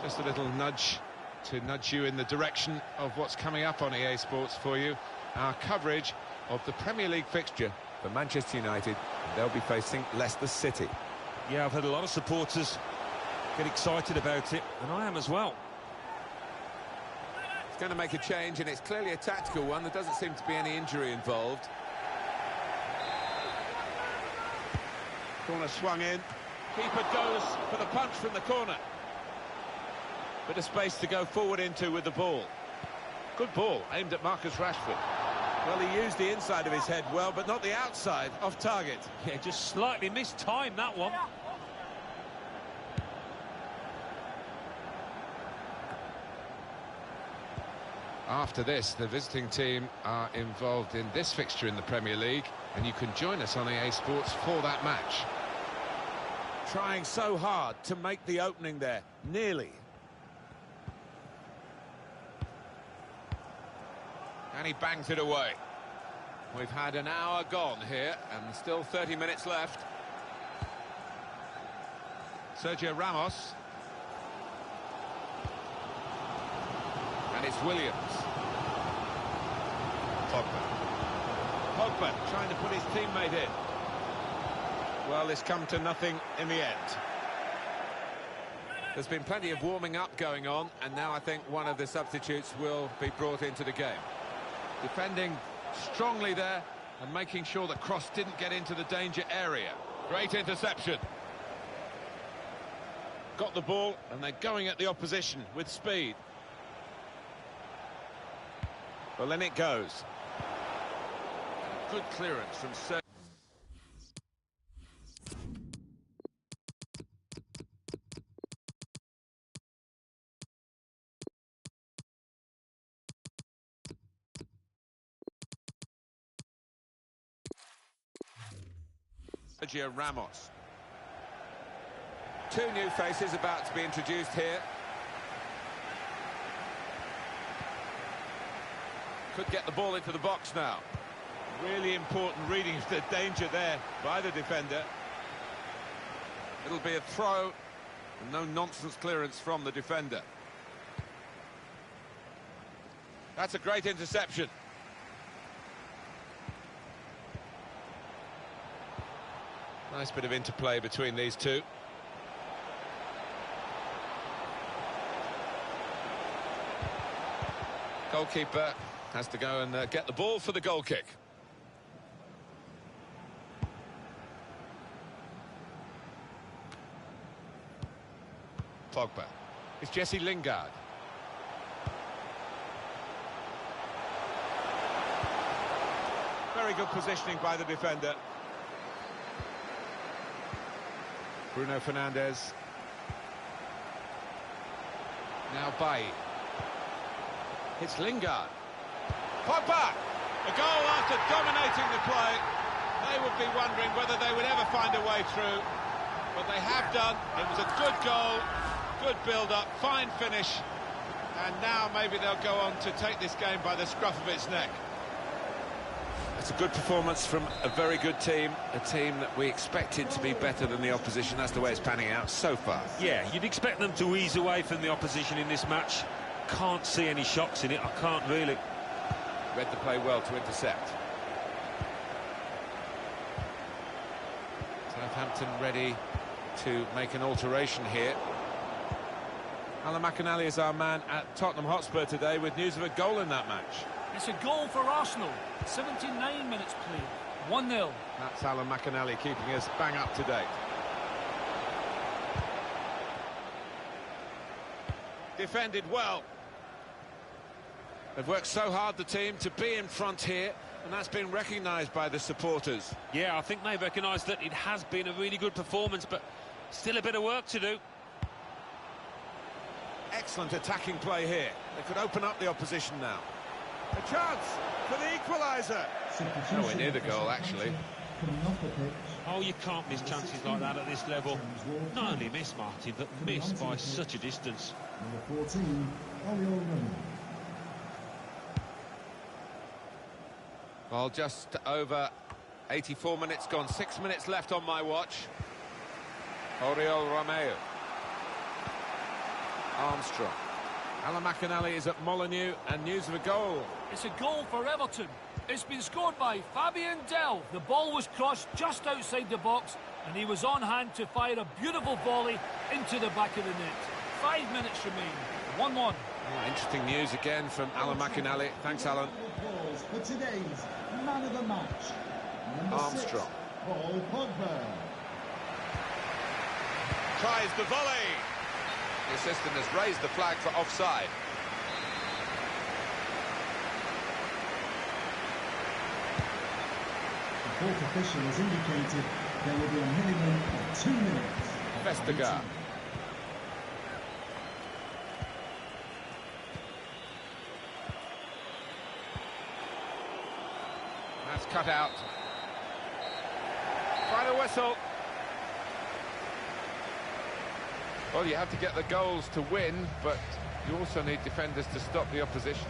Just a little nudge to nudge you in the direction of what's coming up on EA Sports for you. Our coverage of the Premier League fixture for Manchester United. They'll be facing Leicester City. Yeah, I've had a lot of supporters get excited about it, and I am as well. It's going to make a change, and it's clearly a tactical one. There doesn't seem to be any injury involved. Corner swung in. Keeper goes for the punch from the corner. Bit of space to go forward into with the ball. Good ball, aimed at Marcus Rashford. Well, he used the inside of his head well, but not the outside, off target. Yeah, just slightly mistimed that one. After this, the visiting team are involved in this fixture in the Premier League, and you can join us on EA Sports for that match. Trying so hard to make the opening there, nearly. And he bangs it away. We've had an hour gone here, and still 30 minutes left. Sergio Ramos. And it's Williams. Pogba trying to put his teammate in. Well, it's come to nothing in the end. There's been plenty of warming up going on, and now I think one of the substitutes will be brought into the game. Defending strongly there and making sure the cross didn't get into the danger area. Great interception. Got the ball, and they're going at the opposition with speed. Well, then it goes. Good clearance from Sergio Ramos. Two new faces about to be introduced here. Could get the ball into the box now. Really important reading of the danger there by the defender. It'll be a throw, and no nonsense clearance from the defender. That's a great interception. Nice bit of interplay between these two. Goalkeeper has to go and get the ball for the goal kick. Pogba. It's Jesse Lingard. Very good positioning by the defender. Bruno Fernandes. Now Bailly. It's Lingard. Pogba! A goal after dominating the play. They would be wondering whether they would ever find a way through. But they have done. It was a good goal, good build-up, fine finish. And now maybe they'll go on to take this game by the scruff of its neck. It's a good performance from a very good team, a team that we expected to be better than the opposition. That's the way it's panning out so far. Yeah, you'd expect them to ease away from the opposition in this match. Can't see any shocks in it, I can't really. Read the play well to intercept. Southampton ready to make an alteration here. Alan McInally is our man at Tottenham Hotspur today with news of a goal in that match. It's a goal for Arsenal. 79 minutes played. 1-0. That's Alan McInally keeping us bang up to date. Defended well. They've worked so hard, the team, to be in front here, and that's been recognised by the supporters. Yeah, I think they've recognised that it has been a really good performance, but still a bit of work to do. Excellent attacking play here. They could open up the opposition now. A chance for the equaliser. Nowhere near the goal, actually. Oh, you can't miss chances like that at this level. Not only miss, Martin, but miss by such a distance. Number 14, Oriol Romeu. Well, just over 84 minutes gone. 6 minutes left on my watch. Oriol Romeu. Armstrong. Alan McInally is at Molineux, and news of a goal. It's a goal for Everton. It's been scored by Fabian Delph. The ball was crossed just outside the box, and he was on hand to fire a beautiful volley into the back of the net. 5 minutes remain. 1-1. Oh, interesting news again from Alan McInally. Thanks, Alan. For today's man of the match, number Armstrong. 6, Paul Pogba. Tries the volley. The assistant has raised the flag for offside. The fourth official has indicated there will be a minimum of 2 minutes. Vestergaard. That's cut out. Final whistle. Well, you have to get the goals to win, but you also need defenders to stop the opposition.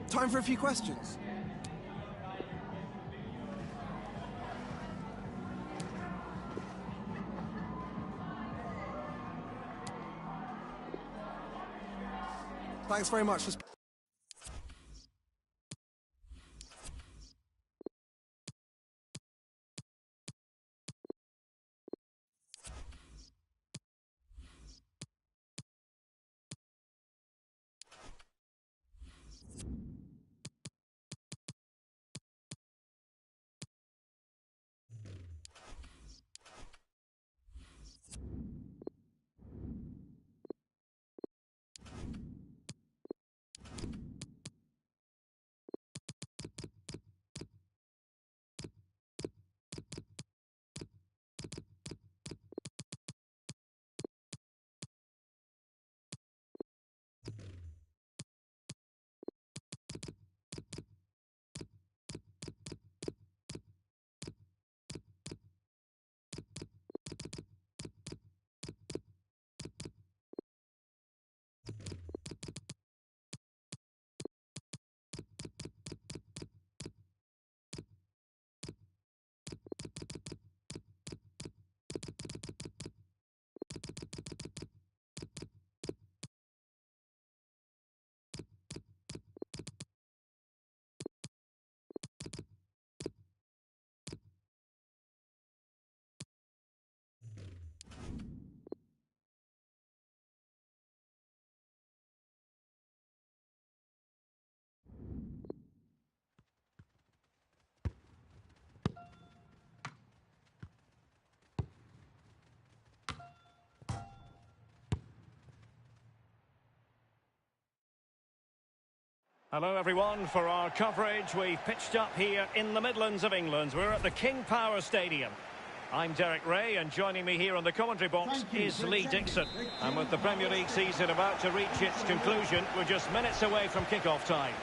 Time for a few questions. Thanks very much for... Hello everyone, for our coverage we've pitched up here in the Midlands of England. We're at the King Power Stadium. I'm Derek Ray, and joining me here on the commentary box is Lee Dixon. And with the Premier League season about to reach its conclusion, we're just minutes away from kick-off time.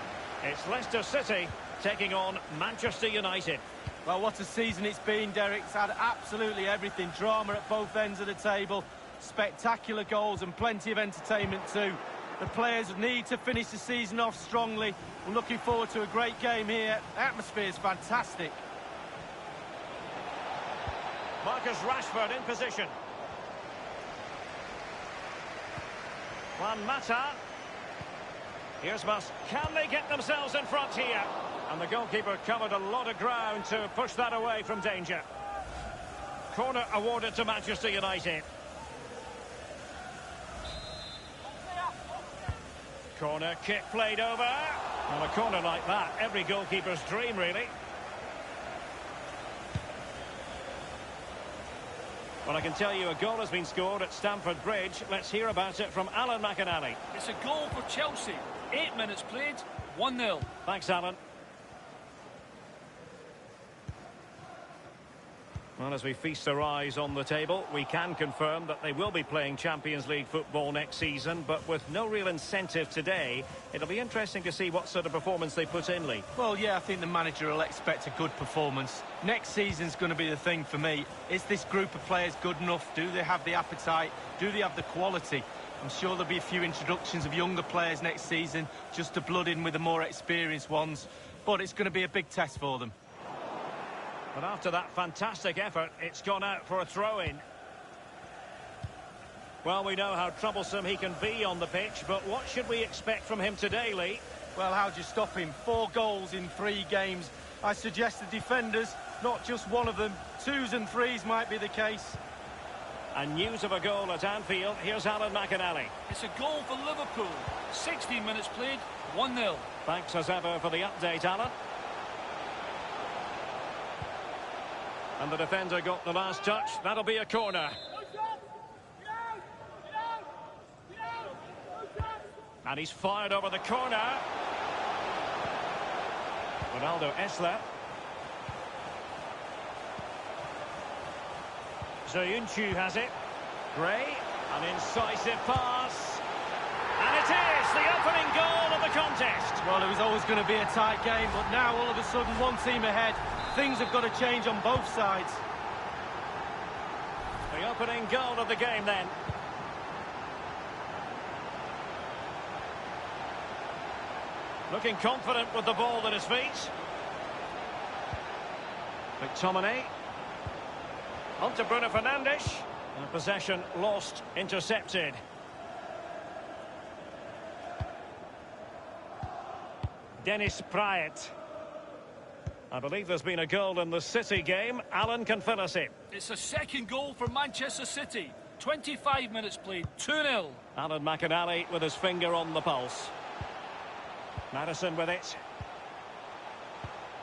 It's Leicester City taking on Manchester United. Well, what a season it's been, Derek. It's had absolutely everything. Drama at both ends of the table, spectacular goals and plenty of entertainment too. The players need to finish the season off strongly. We're looking forward to a great game here. The atmosphere is fantastic. Marcus Rashford in position. Juan Mata. Here's Musk. Can they get themselves in front here? And the goalkeeper covered a lot of ground to push that away from danger. Corner awarded to Manchester United. Corner kick played over. Well, a corner like that, every goalkeeper's dream, really. Well, I can tell you a goal has been scored at Stamford Bridge. Let's hear about it from Alan McInally. It's a goal for Chelsea. 8 minutes played, 1-0. Thanks, Alan. Well, as we feast our eyes on the table, we can confirm that they will be playing Champions League football next season, but with no real incentive today, it'll be interesting to see what sort of performance they put in, Lee. Well, yeah, I think the manager will expect a good performance. Next season's going to be the thing for me. Is this group of players good enough? Do they have the appetite? Do they have the quality? I'm sure there'll be a few introductions of younger players next season, just to blood in with the more experienced ones. But it's going to be a big test for them. But after that fantastic effort, it's gone out for a throw-in. Well, we know how troublesome he can be on the pitch, but what should we expect from him today, Lee? Well, how do you stop him? 4 goals in 3 games. I suggest the defenders, not just one of them, 2s and 3s might be the case. And news of a goal at Anfield, here's Alan McInally. It's a goal for Liverpool. 16 minutes played, 1-0. Thanks as ever for the update, Alan. And the defender got the last touch. That'll be a corner. And he's fired over the corner. Ronaldo Esler. Soyuncu has it. Gray, an incisive pass. And it is the opening goal of the contest. Well, it was always going to be a tight game, but now all of a sudden one team ahead. Things have got to change on both sides. The opening goal of the game then. Looking confident with the ball at his feet. McTominay. On to Bruno Fernandes. And possession lost, intercepted. Dennis Praet. I believe there's been a goal in the City game. Alan can fill us in. It's a second goal for Manchester City. 25 minutes played, 2-0. Alan McInally with his finger on the pulse. Maddison with it.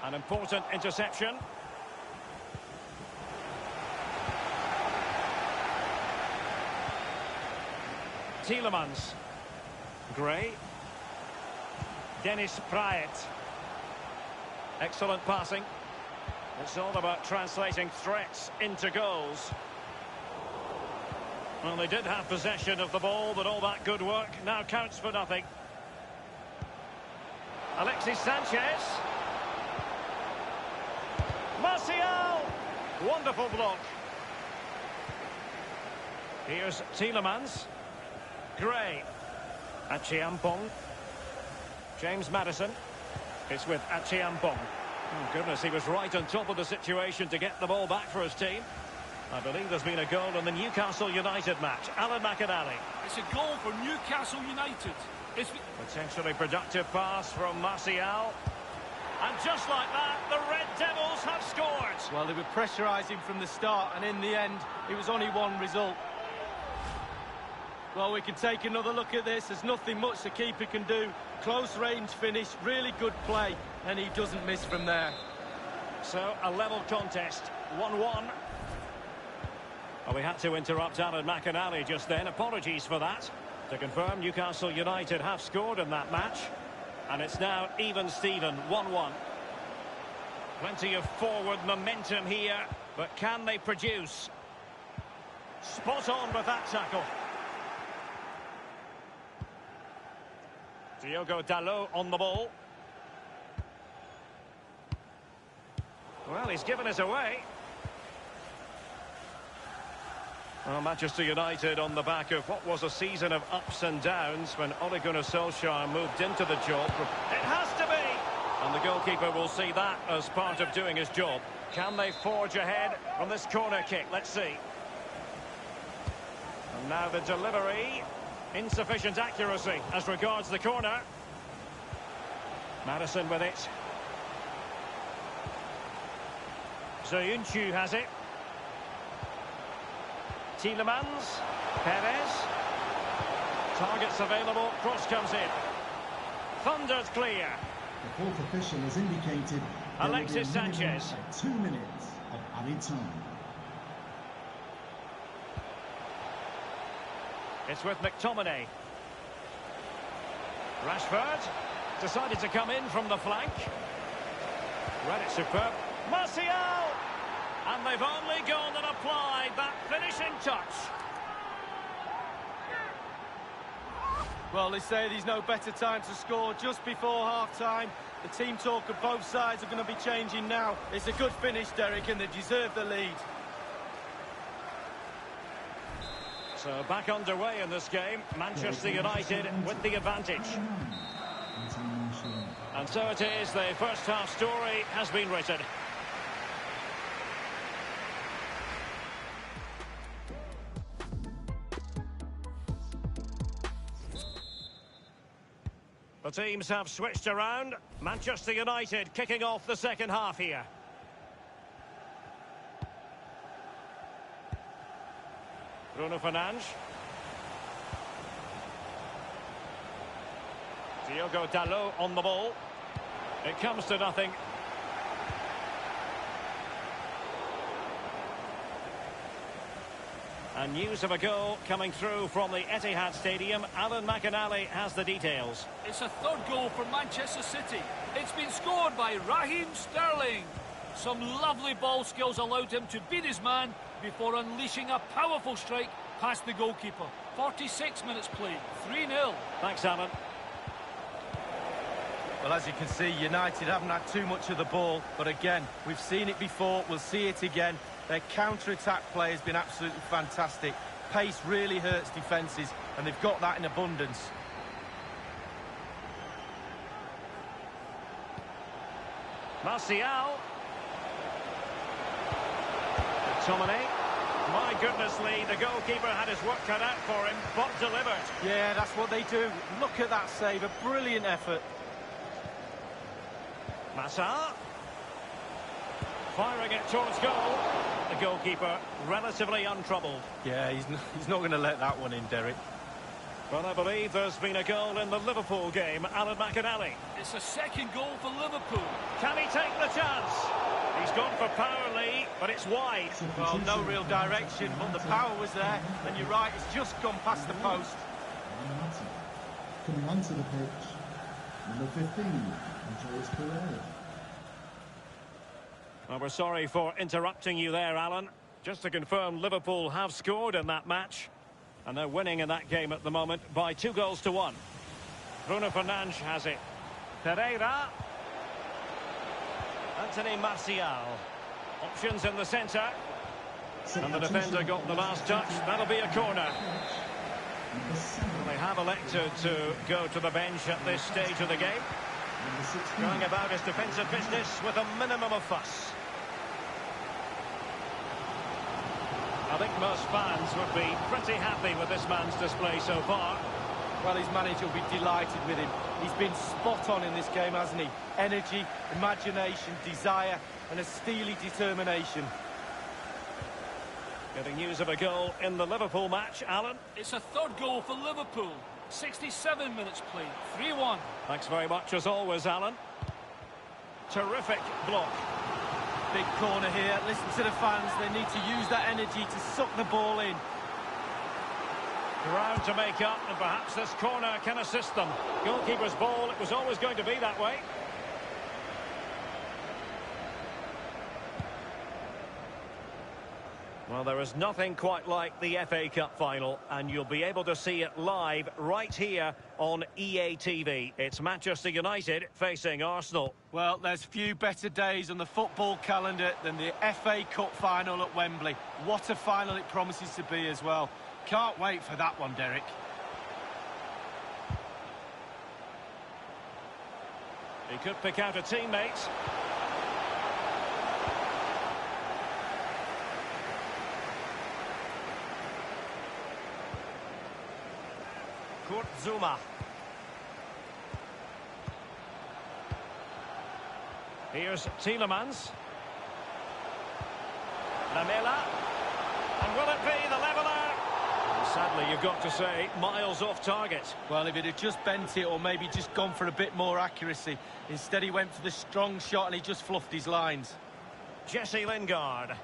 An important interception. Tielemans. Gray. Dennis Praet. Excellent passing. It's all about translating threats into goals. Well, they did have possession of the ball, but all that good work now counts for nothing. Alexis Sanchez. Martial! Wonderful block. Here's Tielemans. Gray. Achiampong. James Maddison. It's with Achiampong. Oh, goodness, he was right on top of the situation to get the ball back for his team. I believe there's been a goal in the Newcastle United match. Alan McInally. It's a goal for Newcastle United. Potentially productive pass from Martial. And just like that, the Red Devils have scored. Well, they were pressurising from the start, and in the end, it was only one result. Well, we can take another look at this. There's nothing much the keeper can do. Close range finish, really good play, and he doesn't miss from there. So, a level contest, 1-1. Well, we had to interrupt Alan McInally just then. Apologies for that. To confirm, Newcastle United have scored in that match. And it's now even Steven, 1-1. Plenty of forward momentum here, but can they produce? Spot on with that tackle. Diogo Dalot on the ball. Well, he's given us away. Well, Manchester United on the back of what was a season of ups and downs when Ole Gunnar Solskjaer moved into the job. It has to be! And the goalkeeper will see that as part of doing his job. Can they forge ahead from this corner kick? Let's see. And now the delivery. Insufficient accuracy as regards the corner. Madison with it. Soyuncu has it. Tielemans. Perez. Targets available. Cross comes in. Thundered clear. The fourth official has indicated Alexis Sanchez. 2 minutes of added time. It's with McTominay. Rashford decided to come in from the flank. Read it superb. Martial! And they've only gone and applied that finishing touch. Well, they say there's no better time to score just before half-time. The team talk of both sides are going to be changing now. It's a good finish, Derek, and they deserve the lead. So back underway in this game. Manchester United with the advantage. And so it is, the first half story has been written. The teams have switched around. Manchester United kicking off the second half here. Bruno Fernandes. Diogo Dalot on the ball. It comes to nothing. And news of a goal coming through from the Etihad Stadium. Alan McInally has the details. It's a third goal for Manchester City. It's been scored by Raheem Sterling. Some lovely ball skills allowed him to beat his man before unleashing a powerful strike past the goalkeeper. 46 minutes played, 3-0. Thanks, Alan. Well, as you can see, United haven't had too much of the ball, but again, we've seen it before, we'll see it again. Their counter-attack play has been absolutely fantastic. Pace really hurts defences, and they've got that in abundance. Martial. McTominay. My goodness, Lee, the goalkeeper had his work cut out for him, but delivered. Yeah, that's what they do. Look at that save, a brilliant effort. Massa. Firing it towards goal. The goalkeeper relatively untroubled. Yeah, he's not going to let that one in, Derek. Well, I believe there's been a goal in the Liverpool game. Alan McInally. It's a second goal for Liverpool. Can he take the chance? He's gone for power, Lee, but it's wide. Well, no real direction, but the power was there. And you're right, it's just gone past the post. Coming onto the pitch, number 15, Andreas Pereira. Well, we're sorry for interrupting you there, Alan. Just to confirm, Liverpool have scored in that match. And they're winning in that game at the moment by 2-1. Bruno Fernandes has it. Pereira. Anthony Martial. Options in the centre. And the defender got the last touch. That'll be a corner. They have elected to go to the bench at this stage of the game. Going about his defensive business with a minimum of fuss. I think most fans would be pretty happy with this man's display so far. Well, his manager will be delighted with him. He's been spot on in this game, hasn't he? Energy, imagination, desire, and a steely determination. Getting news of a goal in the Liverpool match, Alan. It's a third goal for Liverpool. 67 minutes played, 3-1. Thanks very much as always, Alan. Terrific block. Big corner here. Listen to the fans. They need to use that energy to suck the ball in. Ground to make up, and perhaps this corner can assist them. Goalkeeper's ball, it was always going to be that way. Well, there is nothing quite like the FA Cup final, and you'll be able to see it live right here on EA TV. It's Manchester United facing Arsenal. Well, there's few better days on the football calendar than the FA Cup final at Wembley. What a final it promises to be as well. Can't wait for that one, Derek. He could pick out a teammate. Kurt Zuma. Here's Tielemans. Lamela. And will it be the leveller? And sadly, you've got to say, miles off target. Well, if it had just bent it or maybe just gone for a bit more accuracy. Instead, he went for the strong shot and he just fluffed his lines. Jesse Lingard.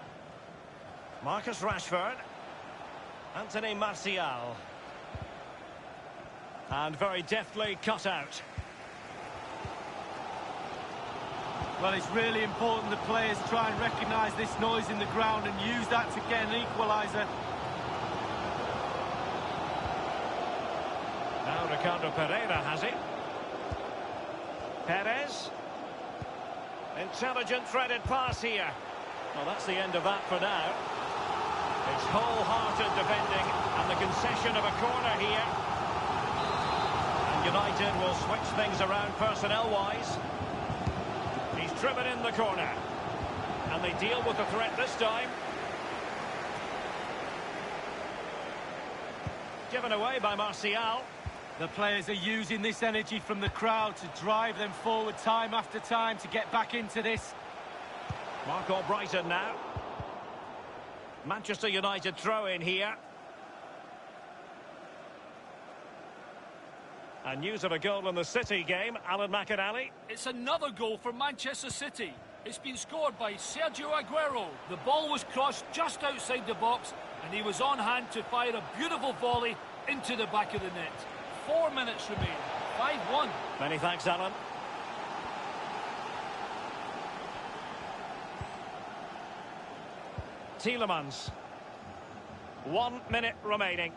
Marcus Rashford. Anthony Martial. And very deftly cut out. Well, it's really important the players try and recognise this noise in the ground and use that to get an equaliser. Now Ricardo Pereira has it. Perez. Intelligent threaded pass here. Well, that's the end of that for now. It's wholehearted defending and the concession of a corner here. And United will switch things around personnel-wise. He's driven in the corner. And they deal with the threat this time. Given away by Martial. The players are using this energy from the crowd to drive them forward time after time to get back into this. Mark Albrighton now. Manchester United throw in here. And news of a goal in the City game, Alan McInally. It's another goal for Manchester City. It's been scored by Sergio Aguero. The ball was crossed just outside the box, and he was on hand to fire a beautiful volley into the back of the net. 4 minutes remain. 5-1. Many thanks, Alan. Tielemans. 1 minute remaining.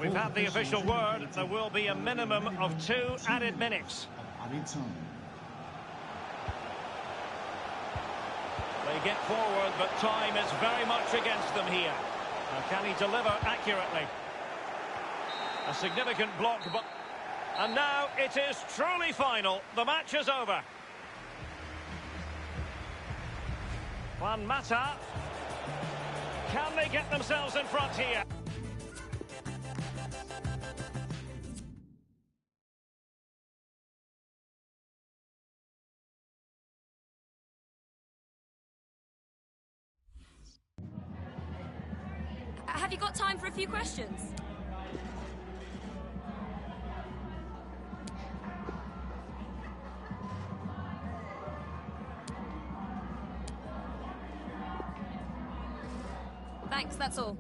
We've had the official word. There will be a minimum of 2 added minutes. Added time. They get forward, but time is very much against them here. Now, can he deliver accurately? A significant block, but... And now it is truly final. The match is over. Juan Mata. Can they get themselves in front here? Have you got time for a few questions? Thanks, that's all.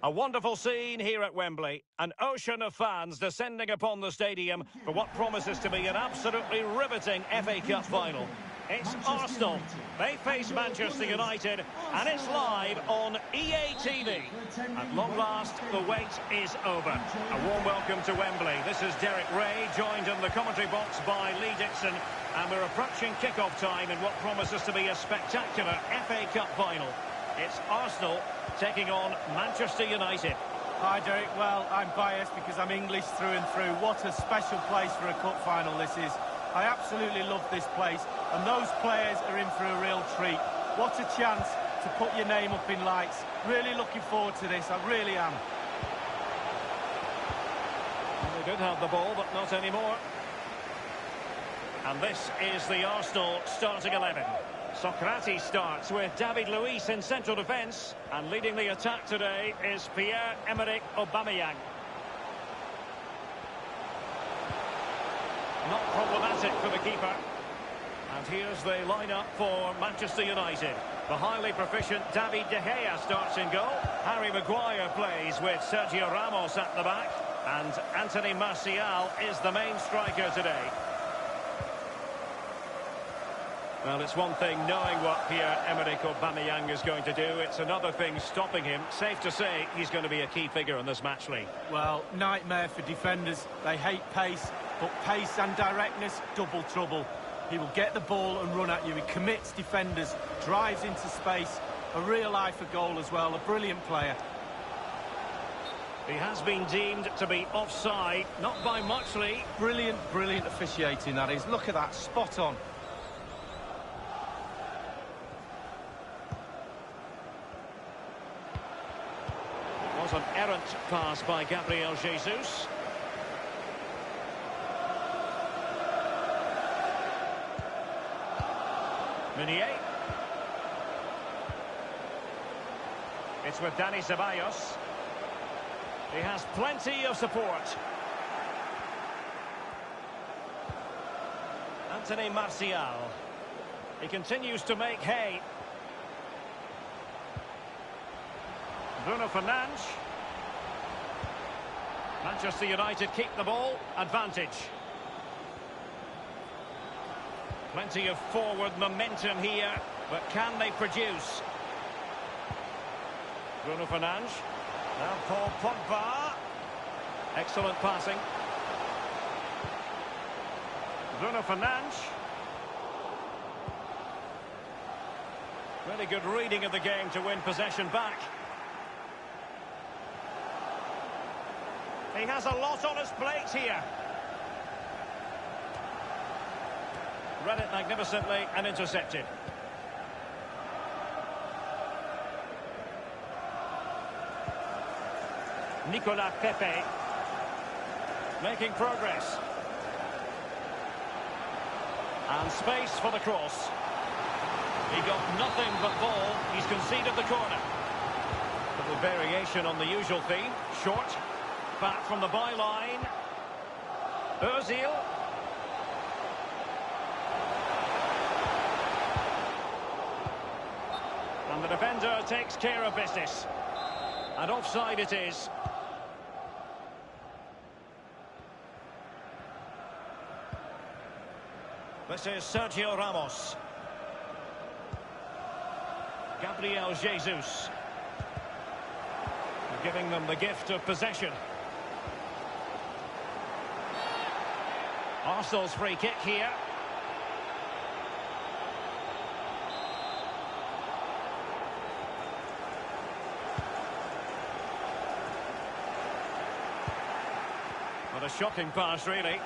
A wonderful scene here at Wembley. An ocean of fans descending upon the stadium for what promises to be an absolutely riveting FA Cup final. It's Arsenal. They face Manchester United, and it's live on EA TV. At long last, the wait is over. A warm welcome to Wembley. This is Derek Ray, joined in the commentary box by Lee Dixon, and we're approaching kick-off time in what promises to be a spectacular FA Cup final. It's Arsenal taking on Manchester United. Hi, Derek. Well, I'm biased because I'm English through and through. What a special place for a cup final this is. I absolutely love this place, and those players are in for a real treat. What a chance to put your name up in lights. Really looking forward to this, I really am. They did have the ball, but not anymore. And this is the Arsenal starting 11. Socrates starts with David Luiz in central defence, and leading the attack today is Pierre-Emerick Aubameyang. Not problematic for the keeper. And here's the lineup for Manchester United. The highly proficient David De Gea starts in goal. Harry Maguire plays with Sergio Ramos at the back, and Anthony Martial is the main striker today. Well, it's one thing knowing what Pierre-Emerick Aubameyang is going to do. It's another thing stopping him. Safe to say he's going to be a key figure in this match, Lee. Well, nightmare for defenders. They hate pace, but pace and directness, double trouble. He will get the ball and run at you. He commits defenders, drives into space. A real eye for goal as well. A brilliant player. He has been deemed to be offside, not by much, Lee. Brilliant, brilliant officiating, that is. Look at that, spot on. Was an errant pass by Gabriel Jesus. Meunier. It's with Dani Ceballos. He has plenty of support. Anthony Martial. He continues to make hay. Bruno Fernandes. Manchester United keep the ball. Advantage. Plenty of forward momentum here, but can they produce? Bruno Fernandes. Now Paul Pogba. Excellent passing. Bruno Fernandes. Really good reading of the game to win possession back. He has a lot on his plate here. Read it magnificently and intercepted. Nicolas Pepe making progress. And space for the cross. He got nothing but ball. He's conceded the corner. Little variation on the usual theme. Short. Back from the byline. Ozil. And the defender takes care of business. And offside it is. This is Sergio Ramos. Gabriel Jesus. Giving them the gift of possession. Arsenal's free kick here. What a shocking pass, really.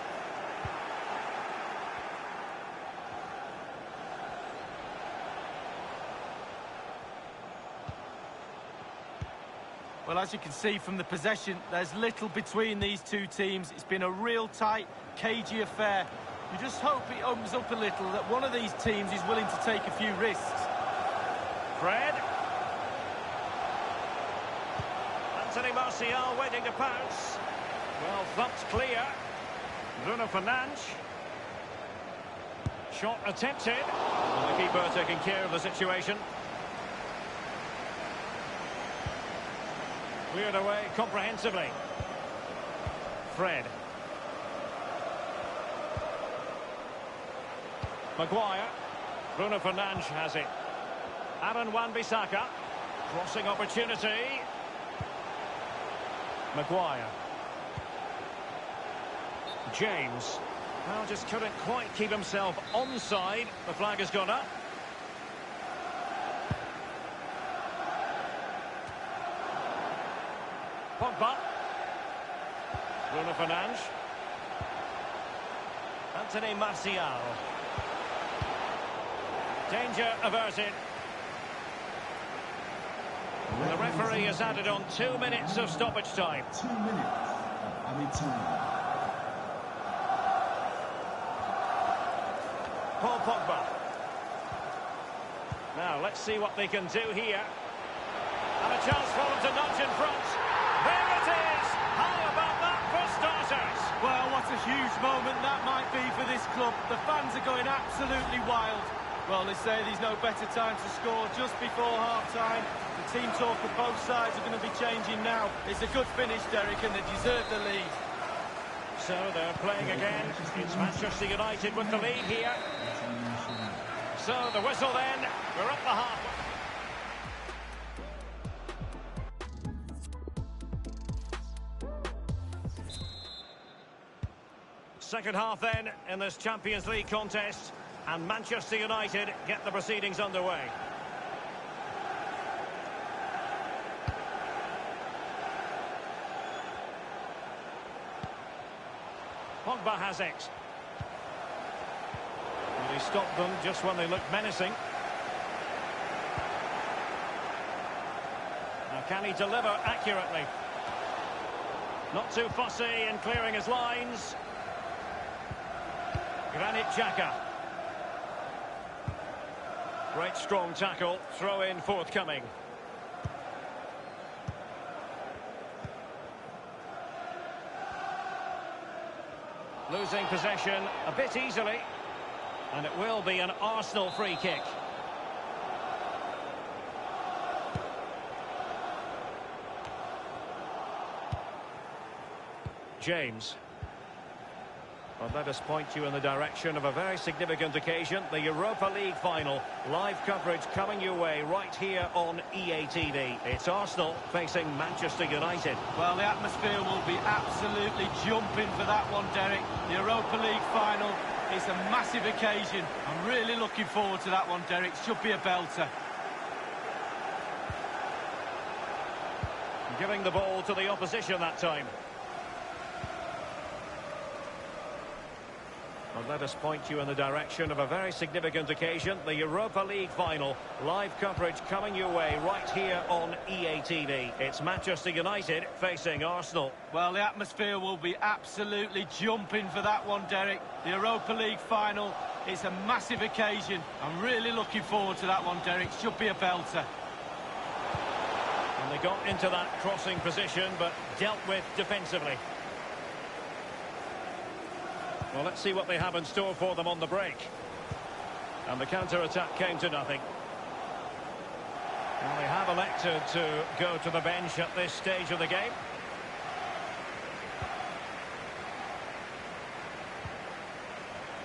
Well, as you can see from the possession, there's little between these two teams. It's been a real tight, cagey affair. You just hope it opens up a little, that one of these teams is willing to take a few risks. Fred. Anthony Martial waiting to pounce. Well, thumped clear. Bruno Fernandes. Shot attempted. And the keeper taking care of the situation. Cleared away comprehensively. Fred. Maguire. Bruno Fernandes has it. Aaron Wan-Bissaka. Crossing opportunity. Maguire. James. Well, just couldn't quite keep himself onside. The flag has gone up. Pogba. Bruno Fernandes. Anthony Martial. Danger averted. The referee has added on 2 minutes of stoppage time. 2 minutes of added time. Paul Pogba. Now, let's see what they can do here. And a chance for them to nudge in front. There it is! How about that for starters? Well, what a huge moment that might be for this club. The fans are going absolutely wild. Well, they say there's no better time to score just before half-time. The team talk of both sides are going to be changing now. It's a good finish, Derek, and they deserve the lead. So they're playing again. It's Manchester United with the lead here. So the whistle then. We're up the half. Second half then in this Champions League contest, and Manchester United get the proceedings underway. Pogba has it. And he stopped them just when they looked menacing. Now can he deliver accurately? Not too fussy in clearing his lines. Granit Xhaka. Great strong tackle, throw in forthcoming. Losing possession a bit easily, and it will be an Arsenal free kick. James. Well, let us point you in the direction of a very significant occasion, the Europa League final. Live coverage coming your way right here on EA TV. It's Arsenal facing Manchester United. Well, the atmosphere will be absolutely jumping for that one, Derek. The Europa League final is a massive occasion. I'm really looking forward to that one, Derek. Should be a belter. Giving the ball to the opposition that time. Well, let us point you in the direction of a very significant occasion, the Europa League final. Live coverage coming your way right here on EA TV. It's Manchester United facing Arsenal. Well, the atmosphere will be absolutely jumping for that one, Derek. The Europa League final is a massive occasion. I'm really looking forward to that one, Derek. Should be a belter. And they got into that crossing position, but dealt with defensively. Well, let's see what they have in store for them on the break. And the counter-attack came to nothing. Well, they have elected to go to the bench at this stage of the game.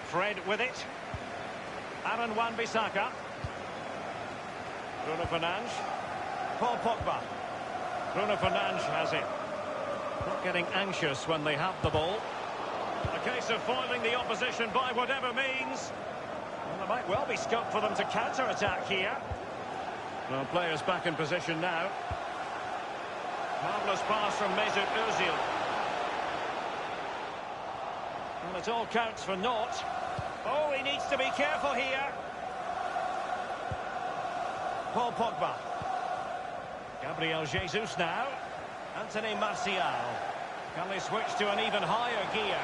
Fred with it. Aaron Wan-Bissaka. Bruno Fernandes. Paul Pogba. Bruno Fernandes has it. Not getting anxious when they have the ball. A case of foiling the opposition by whatever means. Well, there might well be scope for them to counter-attack here. Well, players back in position now. Marvellous pass from Mesut Ozil. And it all counts for naught. Oh, he needs to be careful here. Paul Pogba. Gabriel Jesus now. Anthony Martial. Can they switch to an even higher gear?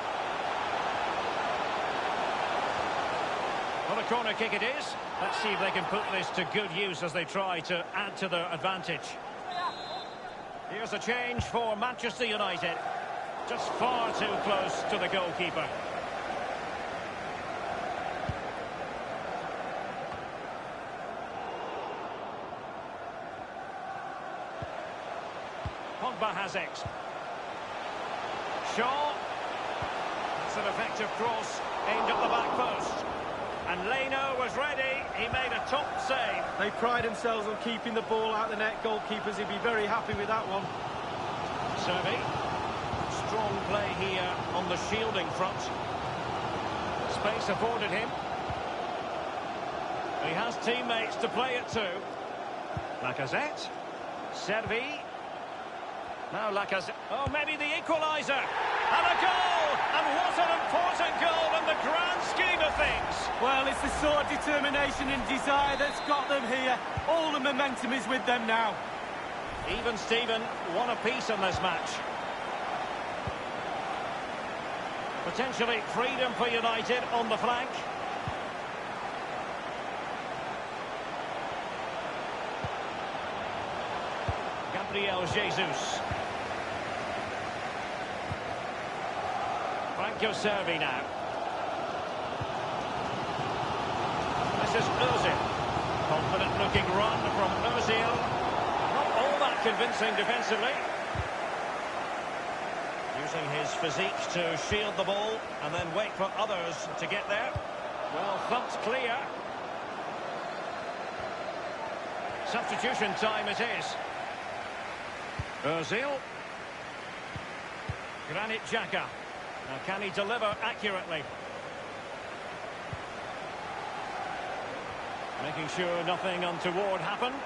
Well, a corner kick it is. Let's see if they can put this to good use as they try to add to their advantage. Here's a change for Manchester United. Just far too close to the goalkeeper. Pogba. Bajazet. Shaw. That's an effective cross aimed at the back post. And Leno was ready. He made a top save. They pride themselves on keeping the ball out the net. Goalkeepers would be very happy with that one. Servi. Strong play here on the shielding front. Space afforded him. He has teammates to play it to. Lacazette. Servi. Now Lacazette. Oh, maybe the equaliser. And a goal! And what an important goal in the grand scheme of things. Well, it's the sort of determination and desire that's got them here. All the momentum is with them now. Even Steven, one apiece in this match. Potentially freedom for United on the flank. Gabriel Jesus. Franco Servi now. This is Ozil. Confident looking run from Ozil. Not all that convincing defensively. Using his physique to shield the ball and then wait for others to get there. Well, thumped clear. Substitution time it is. Ozil. Granit Xhaka. Now, can he deliver accurately? Making sure nothing untoward happened.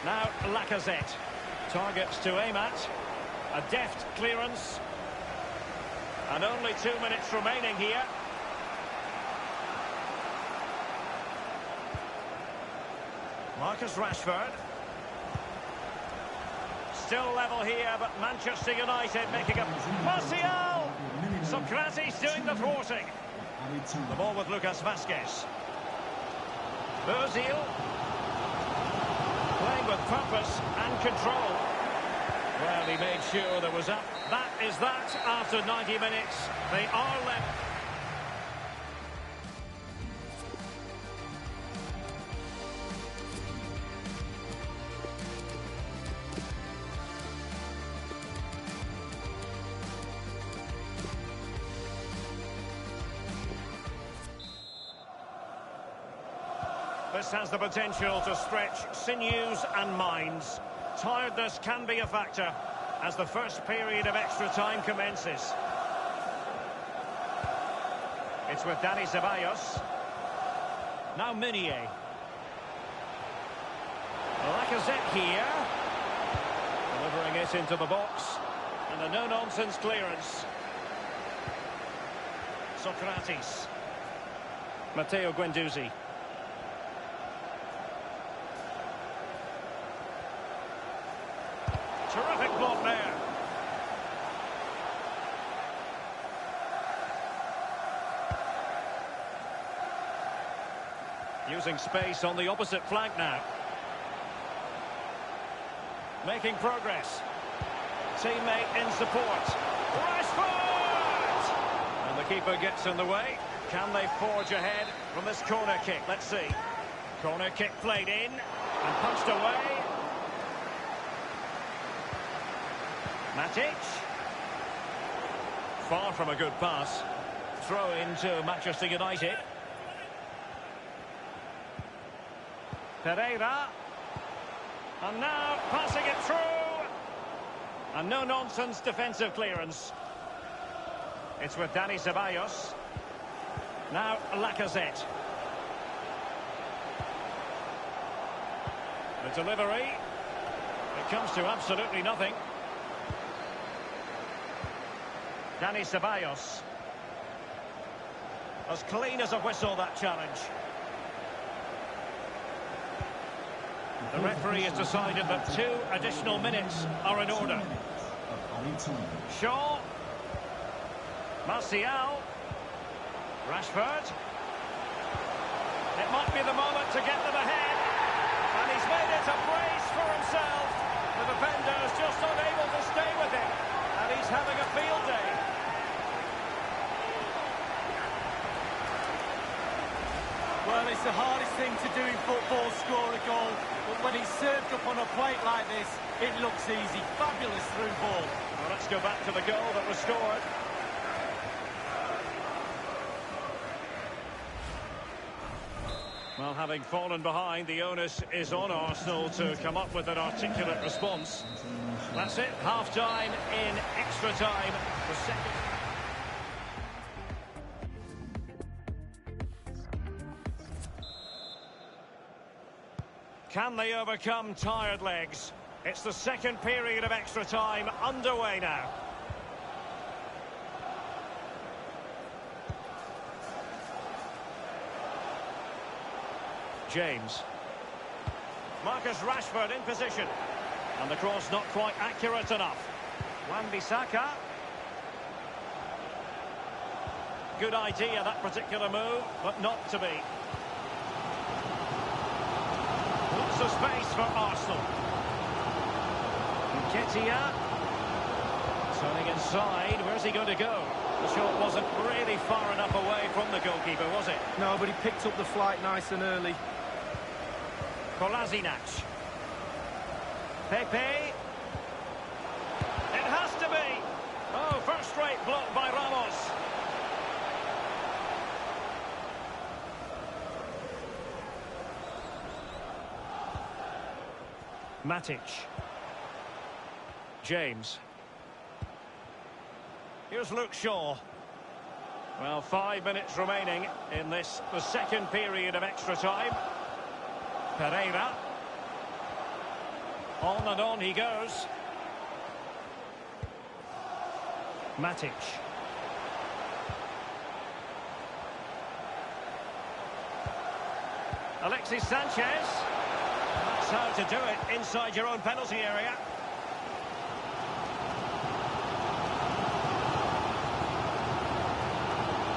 Now Lacazette. Targets to aim at. A deft clearance. And only 2 minutes remaining here. Marcus Rashford. Still level here, but Manchester United making a... Martial! Socrates doing the thwarting. The ball with Lucas Vazquez. Ozil. Playing with purpose and control. Well, he made sure there was up. That is that after 90 minutes. They are left. This has the potential to stretch sinews and minds. Tiredness can be a factor as the first period of extra time commences. It's with Dani Ceballos. Now Meunier. Lacazette here. Delivering it into the box. And a no-nonsense clearance. Socrates. Matteo Guendouzi. Terrific block there. Using space on the opposite flank now. Making progress. Teammate in support. Rashford! And the keeper gets in the way. Can they forge ahead from this corner kick? Let's see. Corner kick played in and punched away. Matic. Far from a good pass. Throw into Manchester United. Pereira. And now passing it through. And no-nonsense defensive clearance. It's with Dani Ceballos. Now Lacazette. The delivery. It comes to absolutely nothing. Dani Ceballos. As clean as a whistle, that challenge. The referee has decided that 2 additional minutes are in order. Shaw. Martial. Rashford. It might be the moment to get them ahead. And he's made it a brace for himself. The defender's just unable to stay with him. And he's having a field day. Well, it's the hardest hardest thing to do in football, score a goal. But when it's served up on a plate like this, it looks easy. Fabulous through ball. Well, let's go back to the goal that was scored. Well, having fallen behind, the onus is on Arsenal to come up with an articulate response. That's it, half-time in extra time. The second... Can they overcome tired legs? It's the second period of extra time underway now. James. Marcus Rashford in position. And the cross not quite accurate enough. Wan-Bissaka. Good idea, that particular move, but not to be. Lots of space for Arsenal. Nketiah. Turning inside, where's he going to go? The shot wasn't really far enough away from the goalkeeper, was it? No, but he picked up the flight nice and early. Kolasinac. Pepe. It has to be. Oh, first-rate block by Ramos. Matic. James. Here's Luke Shaw. Well, 5 minutes remaining in this, the second period of extra time. Pereira. On and on he goes. Matic. Alexis Sanchez. That's how to do it inside your own penalty area.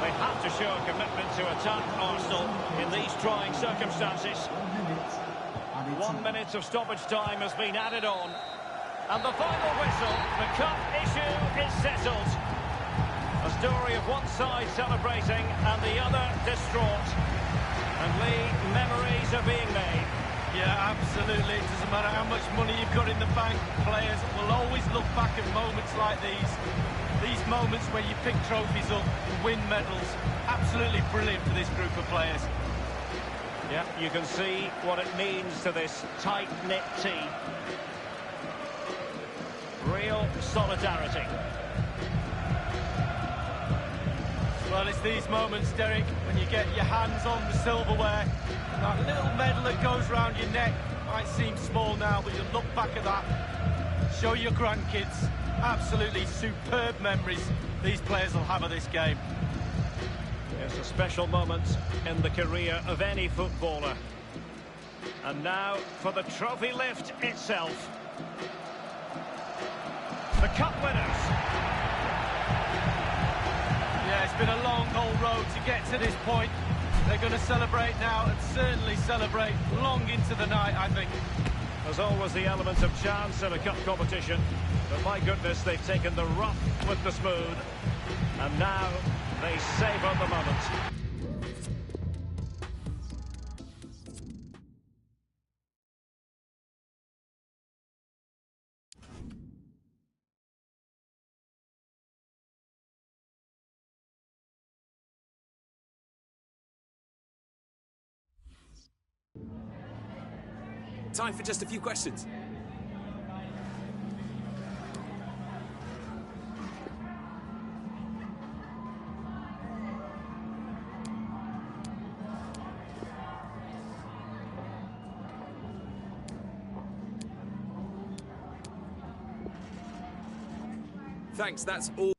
They have to show a commitment to attack Arsenal in these trying circumstances. 1 minute of stoppage time has been added on. And the final whistle, the cup issue is settled. A story of one side celebrating and the other distraught. And Lee, memories are being made. Yeah, absolutely. It doesn't matter how much money you've got in the bank. Players will always look back at moments like these. These moments where you pick trophies up and win medals. Absolutely brilliant for this group of players. Yeah, you can see what it means to this tight-knit team. Real solidarity. Well, it's these moments, Derek, when you get your hands on the silverware. That little medal that goes round your neck might seem small now, but you'll look back at that. Show your grandkids. Absolutely superb memories these players will have of this game. It's a special moment in the career of any footballer. And now for the trophy lift itself. The cup winners. Yeah, it's been a long, old road to get to this point. They're going to celebrate now and certainly celebrate long into the night, I think. There's always the element of chance in a cup competition. But my goodness, they've taken the rough with the smooth. And now they savour the moment. Time for just a few questions. Thanks, that's all.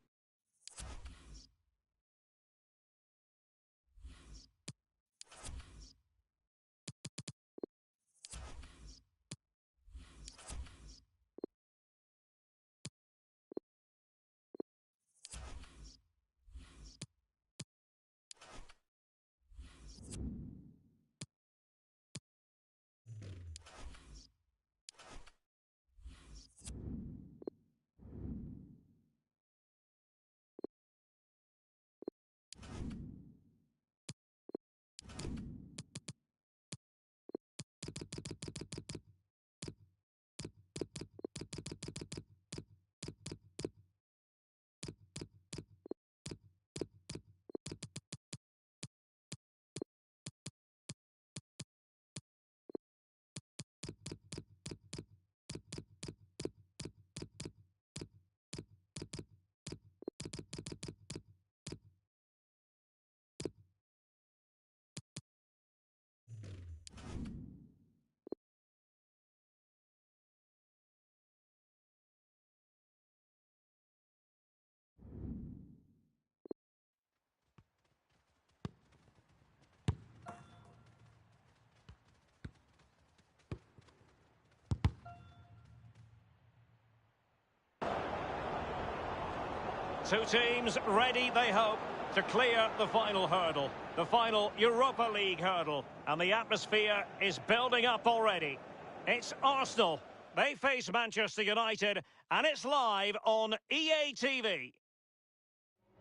Two teams ready, they hope, to clear the final hurdle, the final Europa League hurdle, and the atmosphere is building up already. It's Arsenal. They face Manchester United, and it's live on EA TV.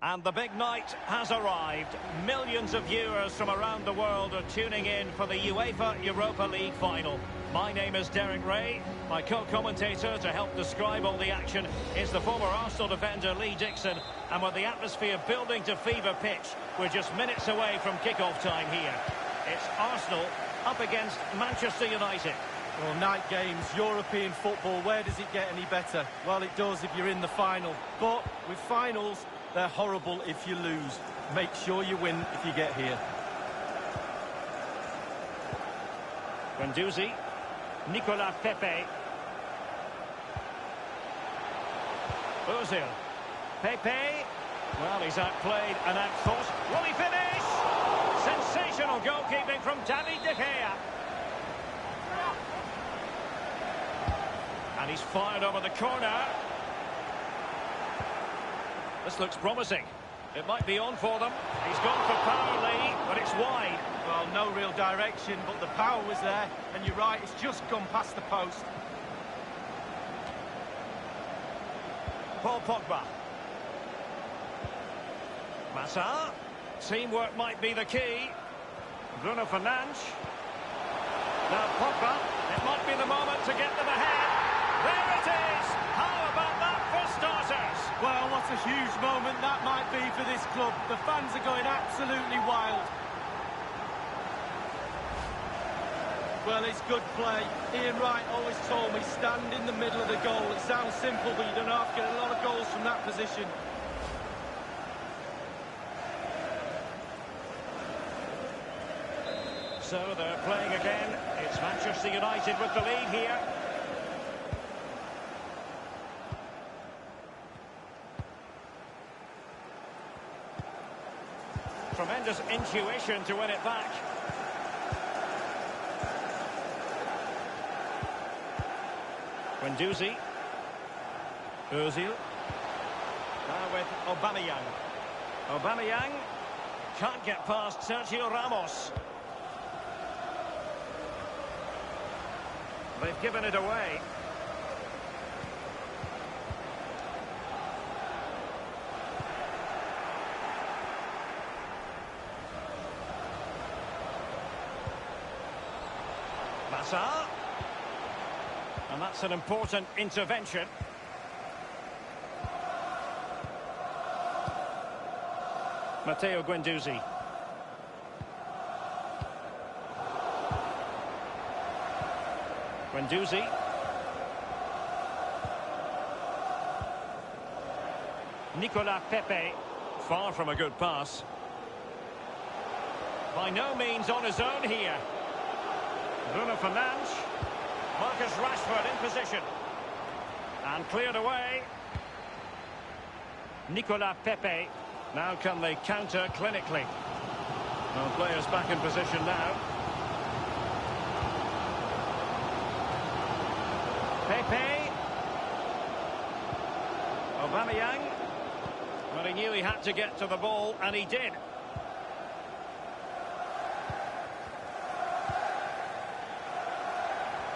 And the big night has arrived. Millions of viewers from around the world are tuning in for the UEFA Europa League final. My name is Derek Ray. My co-commentator to help describe all the action is the former Arsenal defender Lee Dixon. And with the atmosphere building to fever pitch, we're just minutes away from kick-off time here. It's Arsenal up against Manchester United. Well, night games, European football, where does it get any better? Well, it does if you're in the final. But with finals, they're horrible if you lose. Make sure you win if you get here. Guendouzi, Nicolas Pepe. Ozil. Pepe. Well, he's outplayed and outthought. Will he finish? Sensational goalkeeping from David De Gea. And he's fired over the corner. This looks promising. It might be on for them. He's gone for power, Lee, but it's wide. Well, no real direction, but the power was there. And you're right, it's just gone past the post. Paul Pogba. Massa. Teamwork might be the key. Bruno Fernandes. Now Pogba. It might be the moment to get them ahead. There it is! How about that for starters? Well, what a huge moment that might be for this club. The fans are going absolutely wild. Well, it's good play. Ian Wright always told me, stand in the middle of the goal. It sounds simple, but you don't have to get a lot of goals from that position. So they're playing again. It's Manchester United with the lead here. Tremendous intuition to win it back. Guendouzi. Ozil. Now with Aubameyang. Aubameyang can't get past Sergio Ramos. They've given it away. Massa. And that's an important intervention. Matteo Guendouzi. Guendouzi. Nicolas Pepe. Far from a good pass. By no means on his own here. Bruno Fernandes. Marcus Rashford in position. And cleared away. Nicolas Pepe. Now can they counter clinically? Well, players back in position now. Pepe. Aubameyang. Well, he knew he had to get to the ball, and he did.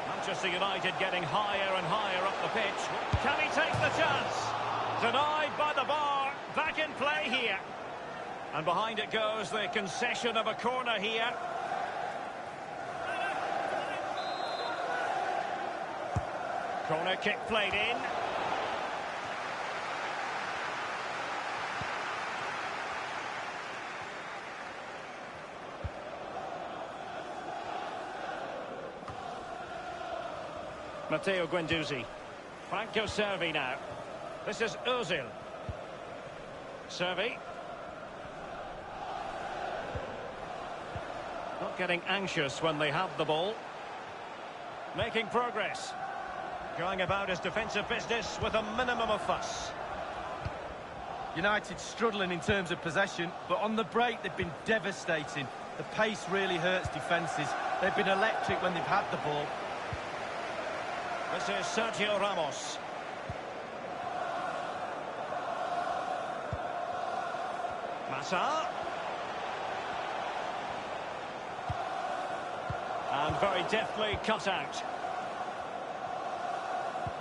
Manchester United getting higher and higher up the pitch. Can he take the chance? Denied by the bar. Back in play here. And behind it goes the concession of a corner here. Corner kick played in. Matteo Guendouzi. Franco Servi now. This is Ozil. Servi. Not getting anxious when they have the ball. Making progress. Going about his defensive business with a minimum of fuss. United struggling in terms of possession, but on the break they've been devastating. The pace really hurts defences. They've been electric when they've had the ball. This is Sergio Ramos. Massa. And very deftly cut out.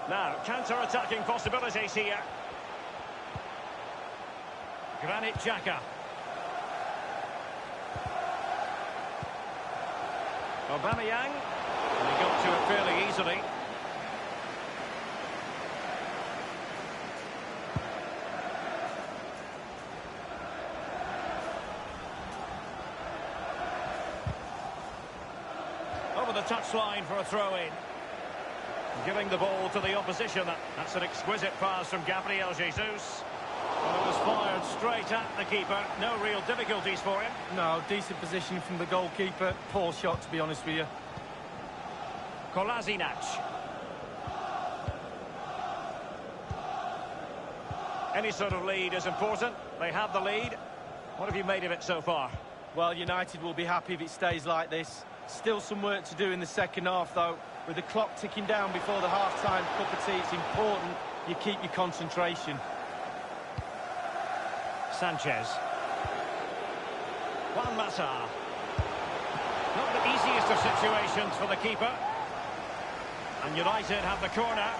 Now, counter-attacking possibilities here. Granit Xhaka. Aubameyang. And he got to it fairly easily. Over the touchline for a throw-in. Giving the ball to the opposition. That's an exquisite pass from Gabriel Jesus. Well, it was fired straight at the keeper. No real difficulties for him. No, decent position from the goalkeeper. Poor shot, to be honest with you. Kolasinac. Any sort of lead is important. They have the lead. What have you made of it so far? Well, United will be happy if it stays like this. Still some work to do in the second half, though. With the clock ticking down before the half-time cup of tea, it's important you keep your concentration. Sanchez. Juan Mata. Not the easiest of situations for the keeper. And United have the corner.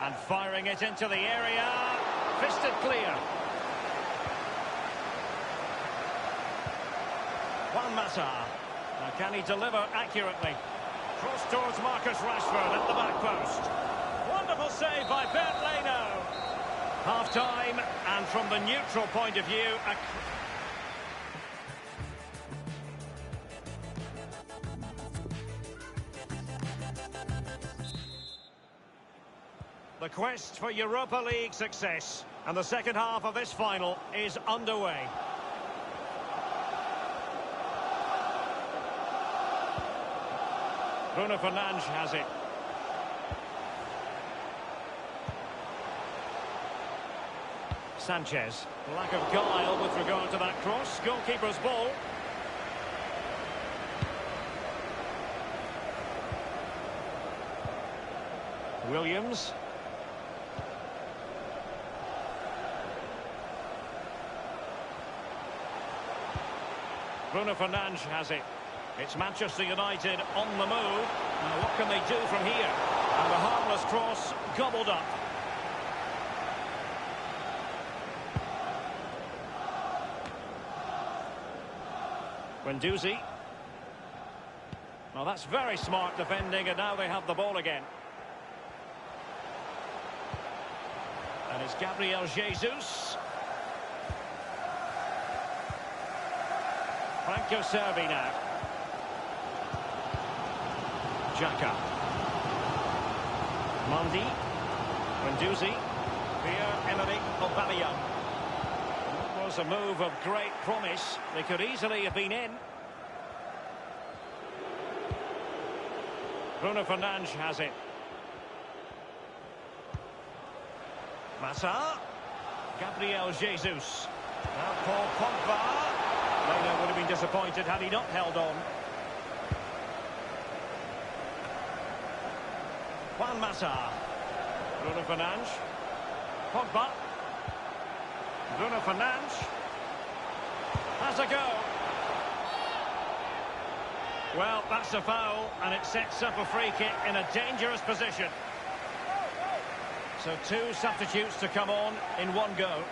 And firing it into the area. Fisted clear. Juan Mata. Now can he deliver accurately? Cross towards Marcus Rashford at the back post. Wonderful save by Bernd Leno. Half-time, and from the neutral point of view... The quest for Europa League success, and the second half of this final is underway. Bruno Fernandes has it. Sanchez. Lack of guile with regard to that cross. Goalkeeper's ball. Williams. Bruno Fernandes has it. It's Manchester United on the move. Now what can they do from here? And the harmless cross gobbled up. Guendouzi. Well, that's very smart defending, and now they have the ball again. And it's Gabriel Jesus. Franco Servi now. Xhaka. Mondi. Guendouzi. Pierre-Emerick Aubameyang. That was a move of great promise. They could easily have been in. Bruno Fernandes has it. Massa. Gabriel Jesus. Now Paul Pogba. Leno would have been disappointed had he not held on. Juan Mata. Bruno Fernandes. Pogba. Bruno Fernandes. Has a go. Well, that's a foul, and it sets up a free kick in a dangerous position. So two substitutes to come on in one go.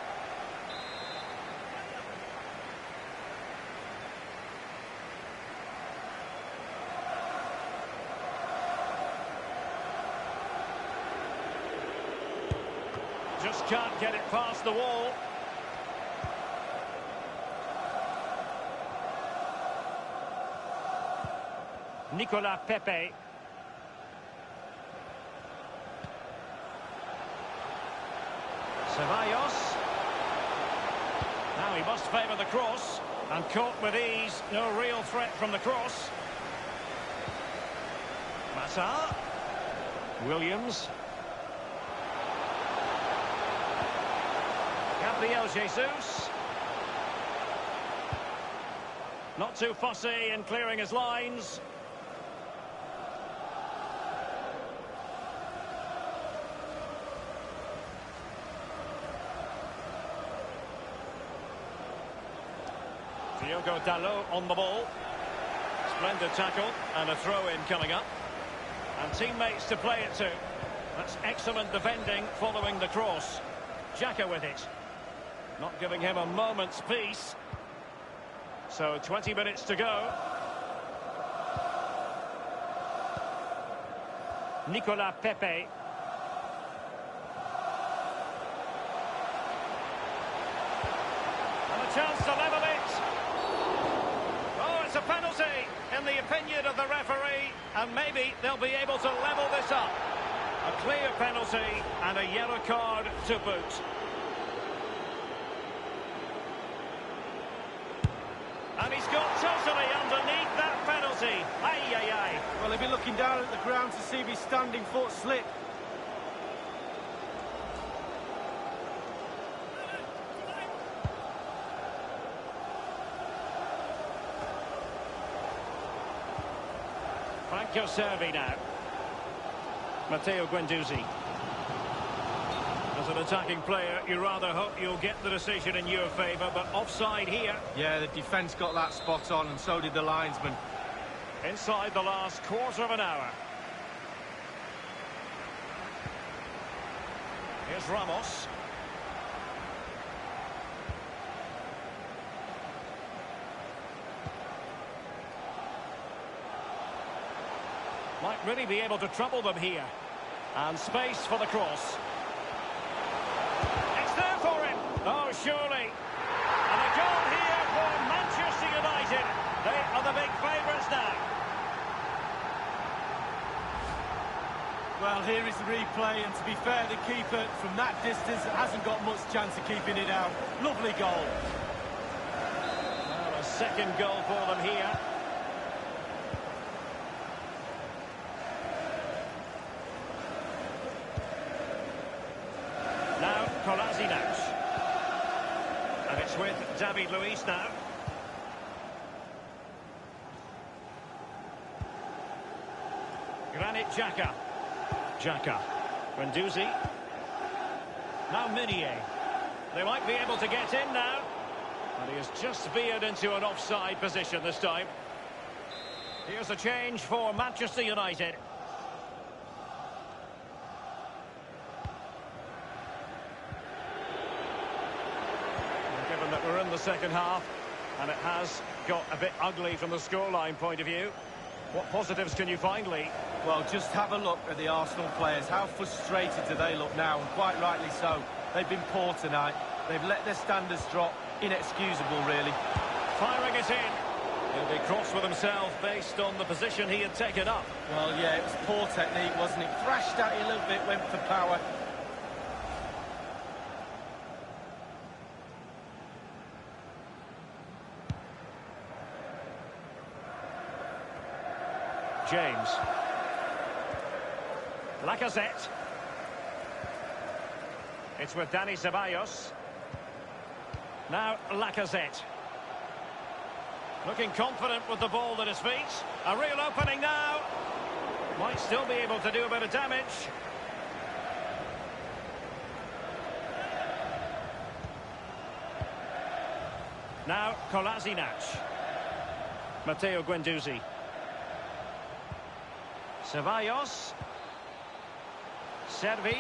just can't get it past the wall. Nicolas Pepe. Ceballos. Now he must favour the cross. And caught with ease. No real threat from the cross. Massa. Williams. Gabriel Jesus. Not too fussy in clearing his lines. Diogo Dalot on the ball. Splendid tackle and a throw-in coming up. And teammates to play it to. That's excellent defending following the cross. Xhaka with it. Not giving him a moment's peace. So 20 minutes to go. Nicolas Pepe. And a chance to level it. Oh, it's a penalty in the opinion of the referee. And maybe they'll be able to level this up. A clear penalty and a yellow card to boot. And he's got totally underneath that penalty. Ay, ay, ay. Well, he'll be looking down at the ground to see if his standing foot slip. Franco Servi now. Matteo Guendouzi. As an attacking player, you rather hope you'll get the decision in your favour, but offside here. Yeah, the defence got that spot on, and so did the linesman. Inside the last quarter of an hour. Here's Ramos. Might really be able to trouble them here. And space for the cross. It's there for him. Oh, surely. And a goal here for Manchester United. They are the big favourites now. Well, here is the replay, and to be fair, the keeper from that distance hasn't got much chance of keeping it out. Lovely goal. Well, a second goal for them here. Now, Kolasinac. And it's with David Luiz now. Granit Xhaka. Xhaka. Guendouzi. Now Meunier. They might be able to get in now. And he has just veered into an offside position this time. Here's a change for Manchester United. Given that we're in the second half, and it has got a bit ugly from the scoreline point of view, what positives can you find, Lee? Well, just have a look at the Arsenal players. How frustrated do they look now? And quite rightly so. They've been poor tonight. They've let their standards drop. Inexcusable, really. Firing it in. He'll be cross with himself based on the position he had taken up. Well, yeah, it was poor technique, wasn't it? Thrashed at you a little bit, went for power. James. Lacazette. It's with Dani Ceballos. Now Lacazette. Looking confident with the ball at his feet. A real opening now. Might still be able to do a bit of damage. Now Kolasinac. Matteo Guendouzi. Ceballos. Servi.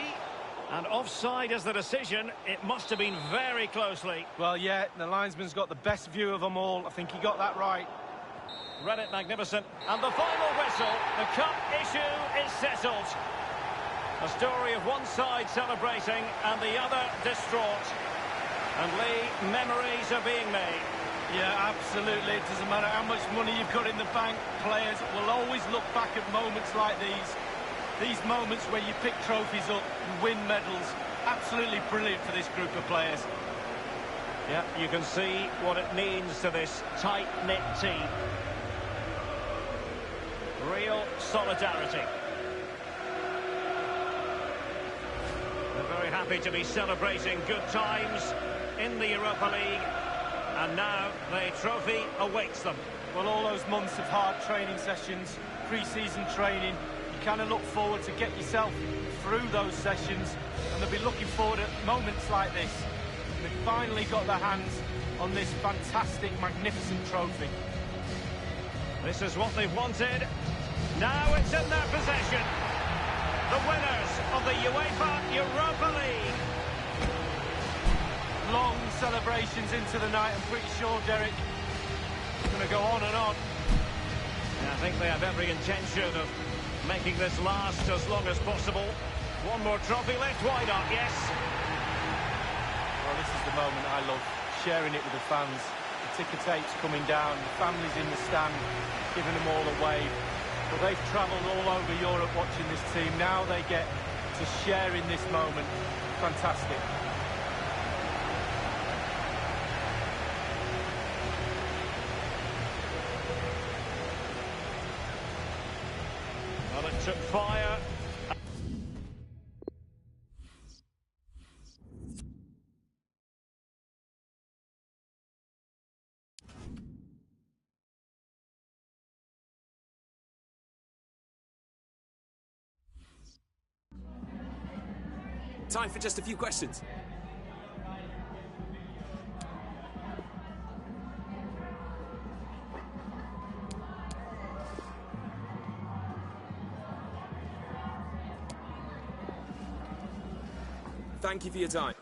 And offside is the decision. It must have been very closely. Well, yeah, the linesman's got the best view of them all. I think he got that right. Read it magnificent. And the final whistle. The cup issue is settled. A story of one side celebrating and the other distraught. And Lee, memories are being made. Yeah, absolutely. It doesn't matter how much money you've got in the bank. Players will always look back at moments like these. These moments where you pick trophies up and win medals. Absolutely brilliant for this group of players. Yeah, you can see what it means to this tight-knit team. Real solidarity. They're very happy to be celebrating good times in the Europa League. And now the trophy awaits them. Well, all those months of hard training sessions, pre-season training, you kind of look forward to get yourself through those sessions, and they'll be looking forward at moments like this. They've finally got their hands on this fantastic, magnificent trophy. This is what they've wanted. Now it's in their possession. The winners of the UEFA Europa League. Long celebrations into the night. I'm pretty sure, Derek, it's going to go on and on. Yeah, I think they have every intention of making this last as long as possible. One more trophy left, why not? Yes. Well, this is the moment I love, sharing it with the fans. The ticker tape's coming down, the families in the stand, giving them all a wave. Well, they've travelled all over Europe watching this team. Now they get to share in this moment. Fantastic. Well, it took fire. Time for just a few questions. Thank you for your time.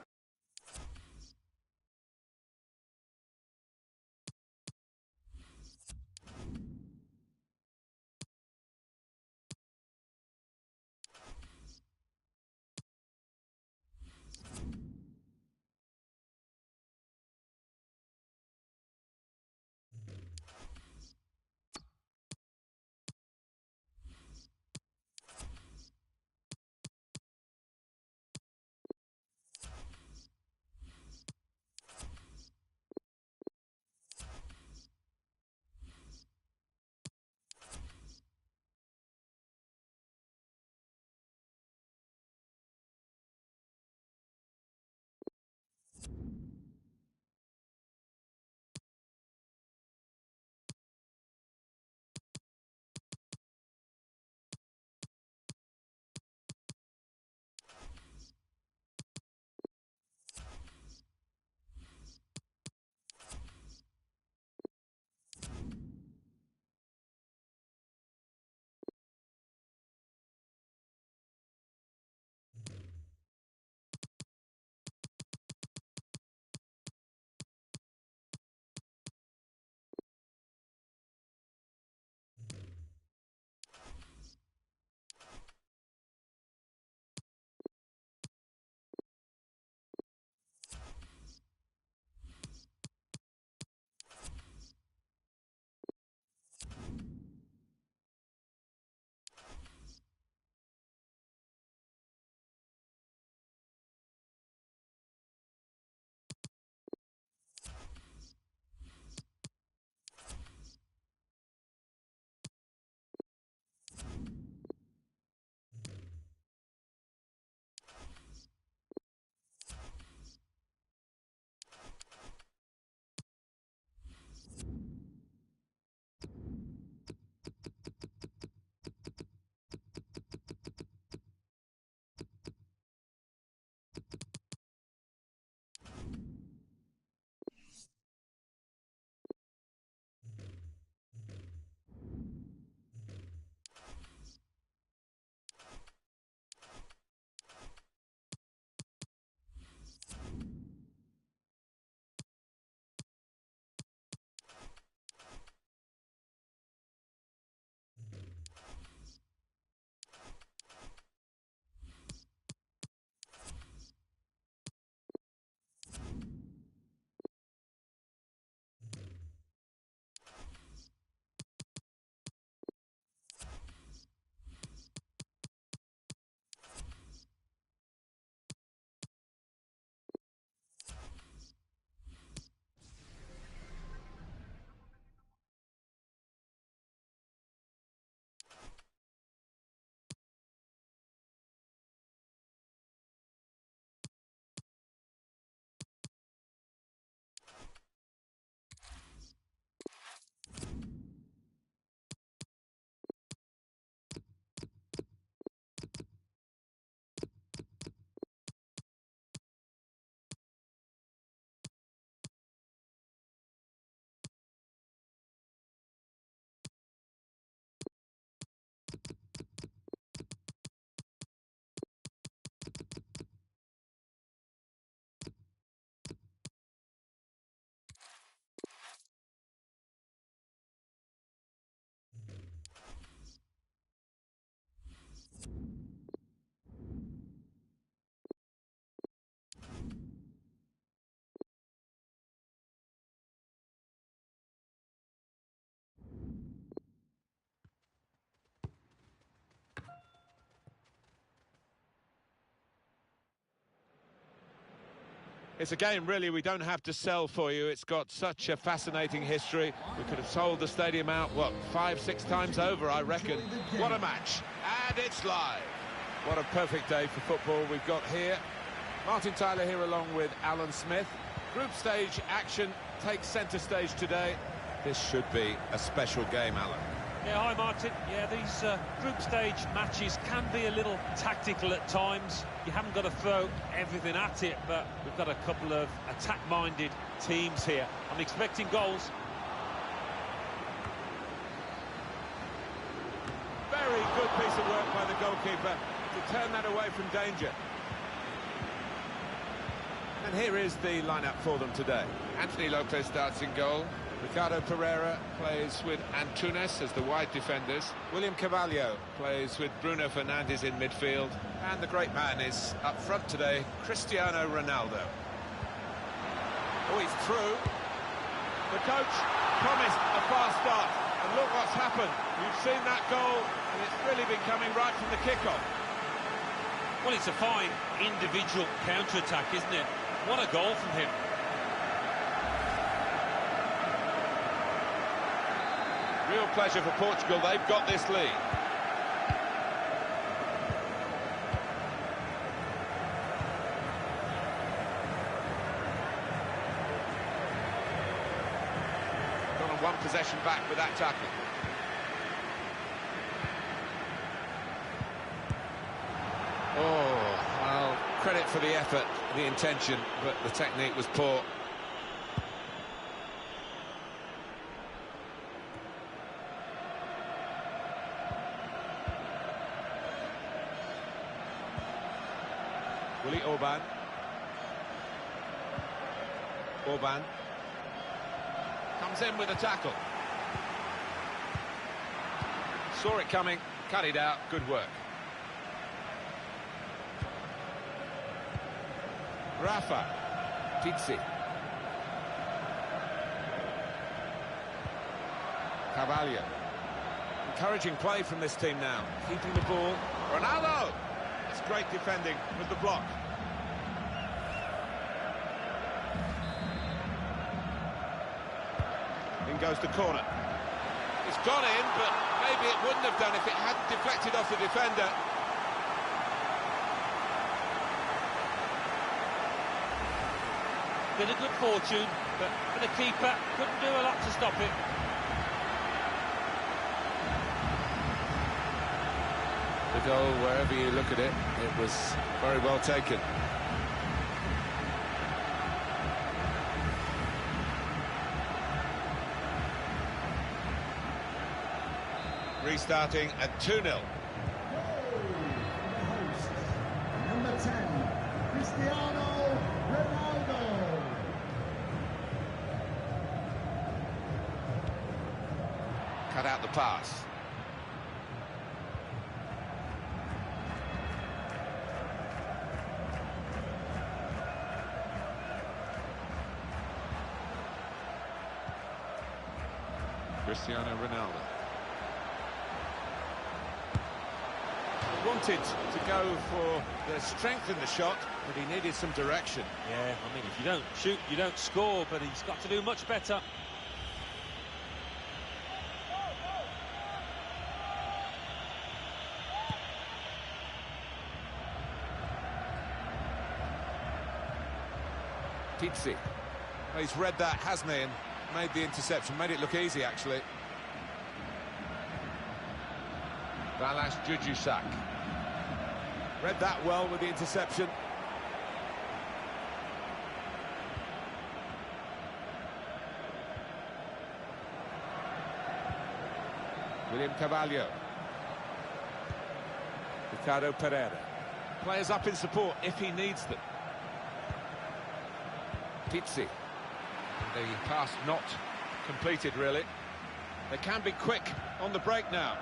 It's a game, really, we don't have to sell for you. It's got such a fascinating history. We could have sold the stadium out, what, 5-6 times over, I reckon. What a match. And it's live. What a perfect day for football we've got here. Martin Tyler here along with Alan Smith. Group stage action takes centre stage today. This should be a special game, Alan. Yeah, hi Martin. Yeah, these group stage matches can be a little tactical at times. You haven't got to throw everything at it, but we've got a couple of attack-minded teams here. I'm expecting goals. Very good piece of work by the goalkeeper to turn that away from danger. And here is the lineup for them today. Anthony Lopez starts in goal. Ricardo Pereira Plays with Antunes as the wide defenders. William Carvalho Plays with Bruno Fernandes in midfield. And the great man is up front today, Cristiano Ronaldo. Oh, he's through. The coach promised a fast start. And look what's happened. You've seen that goal, and it's really been coming right from the kickoff. Well, it's a fine individual counter-attack, isn't it? What a goal from him. Real pleasure for Portugal. They've got this lead. Gone on one possession back with that tackle. Oh, well, credit for the effort, the intention, but the technique was poor. Willy Orban. Orban. Comes in with a tackle. Saw it coming, cut it out, good work. Rafa. Pizzi. Carvalho. Encouraging play from this team now. Keeping the ball. Ronaldo! It's great defending with the block. In goes the corner. It's gone in, but maybe it wouldn't have done if it hadn't deflected off the defender. Bit of good fortune, but for the keeper, couldn't do a lot to stop it. The goal, wherever you look at it, it was very well taken. Restarting at 2-0. Number 10, Cristiano Ronaldo. Cut out the pass. Cristiano Ronaldo. He wanted to go for the strength in the shot, but he needed some direction. Yeah, I mean, if you don't shoot, you don't score, but he's got to do much better. Pizzi. Well, he's read that, hasn't he, and made the interception, made it look easy, actually. Balas Jujusak. Read that well with the interception. William Carvalho. Ricardo Pereira. Players up in support if he needs them. Pizzi. The pass not completed, really. They can be quick on the break now.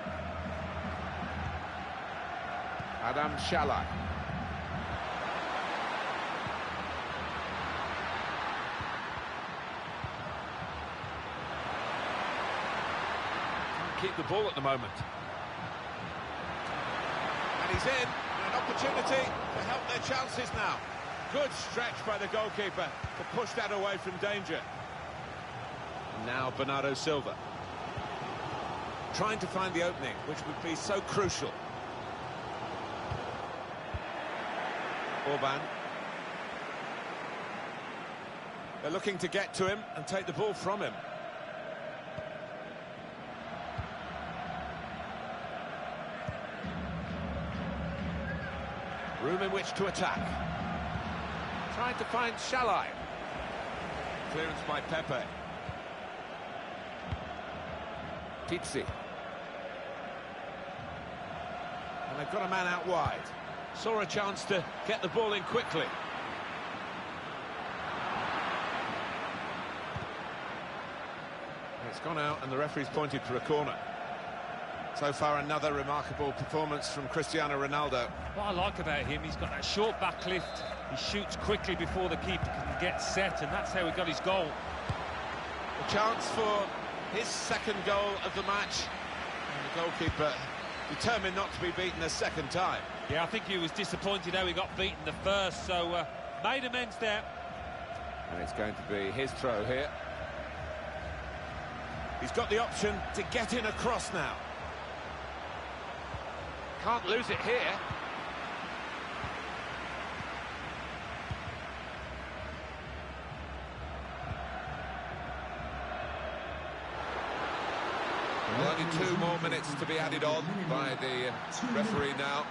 Adam Shalai. Can't keep the ball at the moment. And he's in, and an opportunity to help their chances now. Good stretch by the goalkeeper to push that away from danger. Now Bernardo Silva. Trying to find the opening, which would be so crucial. Orban. They're looking to get to him and take the ball from him. Room in which to attack. Trying to find Shalai. Clearance by Pepe. Pizzi. And they've got a man out wide. Saw a chance to get the ball in quickly. It's gone out and the referee's pointed for a corner. So far, another remarkable performance from Cristiano Ronaldo. What I like about him, he's got that short back lift. He shoots quickly before the keeper can get set, and that's how he got his goal. A chance for his second goal of the match. And the goalkeeper determined not to be beaten a second time. Yeah, I think he was disappointed how he got beaten the first, so made amends there. And it's going to be his throw here. He's got the option to get in across now. Can't lose it here. Well, only 2 more minutes to be added on by the referee now.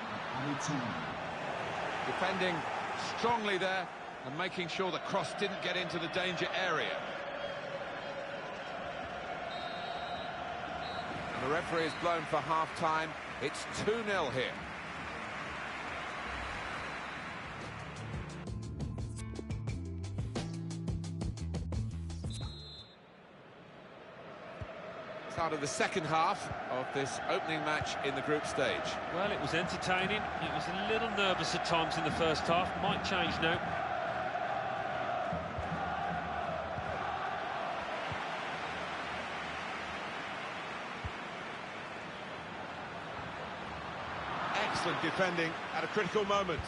Defending strongly there and making sure the cross didn't get into the danger area. And the referee is blown for half-time. It's 2-0 here. Start of the second half of this opening match in the group stage. Well, it was entertaining. It was a little nervous at times in the first half. Might change now. Excellent defending at a critical moment.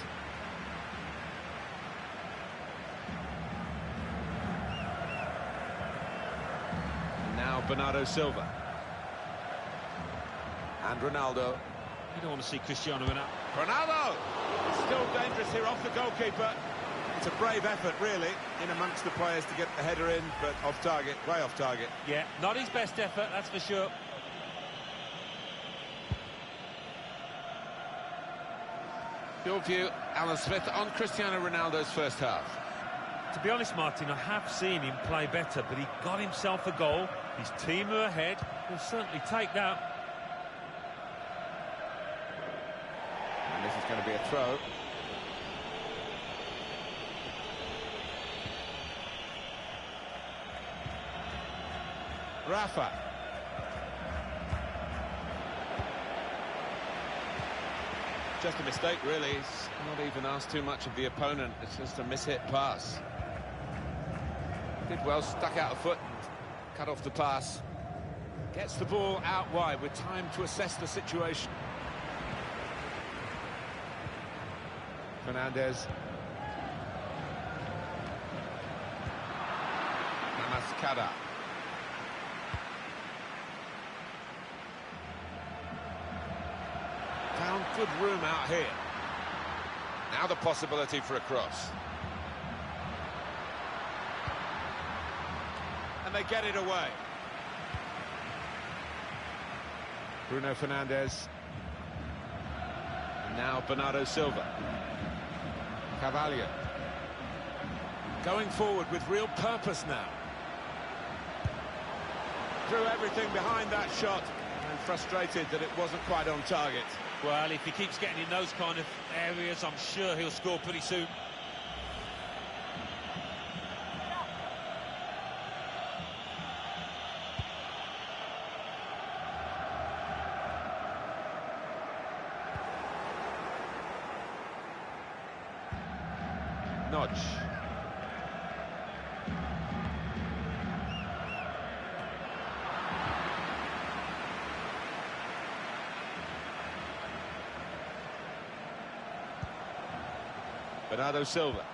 And now Bernardo Silva. And Ronaldo. You don't want to see Cristiano in that. Ronaldo! It's still dangerous here off the goalkeeper. It's a brave effort, really, in amongst the players to get the header in, but off target, way off target. Yeah, not his best effort, that's for sure. Your view, Alan Smith, on Cristiano Ronaldo's first half? To be honest, Martin, I have seen him play better, but he got himself a goal. His team are ahead. He'll certainly take that. And this is going to be a throw. Rafa. Just a mistake, really. He's not even asked too much of the opponent. It's just a mishit pass. Did well, stuck out a foot and cut off the pass. Gets the ball out wide with time to assess the situation. Fernandez. Namaskara. Found good room out here. Now the possibility for a cross. And they get it away. Bruno Fernandes. And now Bernardo Silva. Carvalho. Going forward with real purpose now. Threw everything behind that shot and frustrated that it wasn't quite on target. Well, if he keeps getting in those kind of areas, I'm sure he'll score pretty soon. Notch. Bernardo Silva.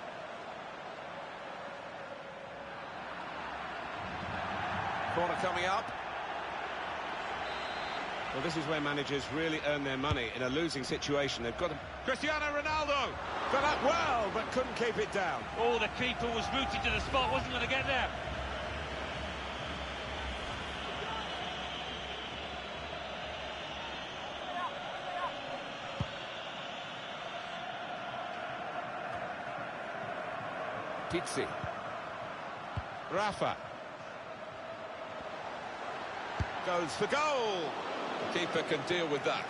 Corner coming up. Well, this is where managers really earn their money. In a losing situation, they've got to... Cristiano Ronaldo fell up well, but couldn't keep it down. Oh, the keeper was rooted to the spot, wasn't going to get there. Pizzi. Rafa. Goes for goal. The keeper can deal with that.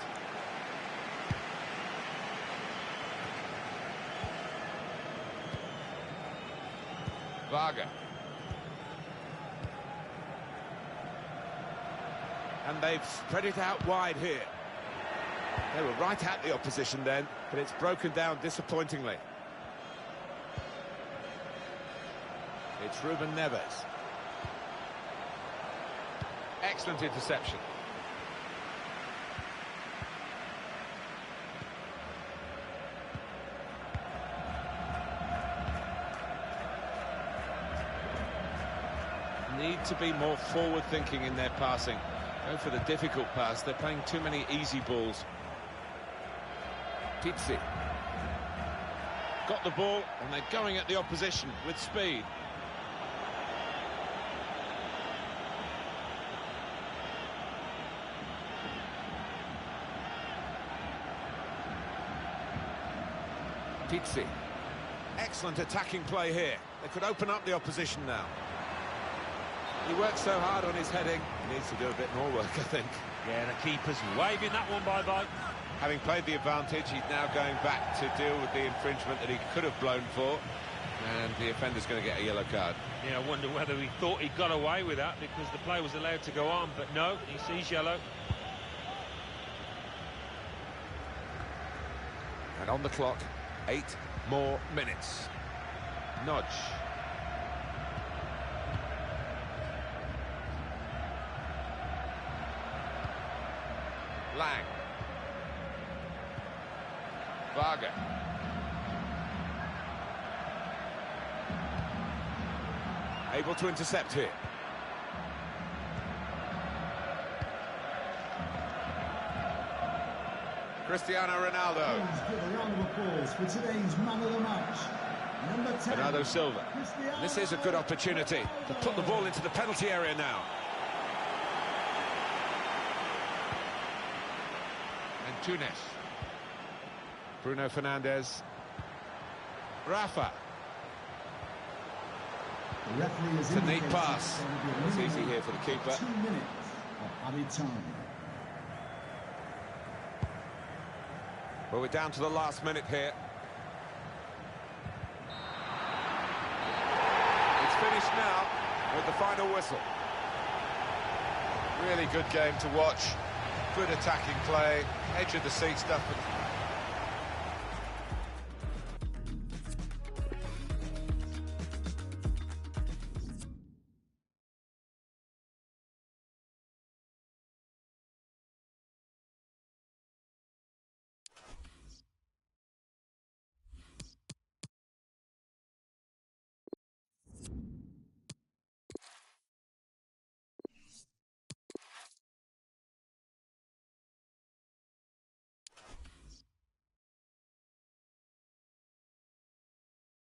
Varga. And they've spread it out wide here. They were right at the opposition then, but it's broken down disappointingly. It's Ruben Neves. Excellent interception. Need to be more forward-thinking in their passing. Go for the difficult pass. They're playing too many easy balls. Pizzi. Got the ball, and they're going at the opposition with speed. Pizzi. Excellent attacking play here. They could open up the opposition now. He works so hard on his heading. He needs to do a bit more work, I think. Yeah, the keeper's waving that one bye-bye. Having played the advantage, he's now going back to deal with the infringement that he could have blown for. And the offender's going to get a yellow card. Yeah, I wonder whether he thought he got away with that because the play was allowed to go on. But no, he sees yellow. And on the clock, 8 more minutes. Nudge. Lang. Varga. Able to intercept here. Cristiano Ronaldo. Please give a round of applause for today's man of the match. Number 10. Bernardo Silva. This is a good opportunity to put the ball into the penalty area now. And Tunes. Bruno Fernandes. Rafa. The referee has It's a neat indicated pass. there will be a It's easy minimum here for the keeper. of 2 minutes of added time. Well, we're down to the last minute here. It's finished now with the final whistle. Really good game to watch. Good attacking play, edge of the seat stuff.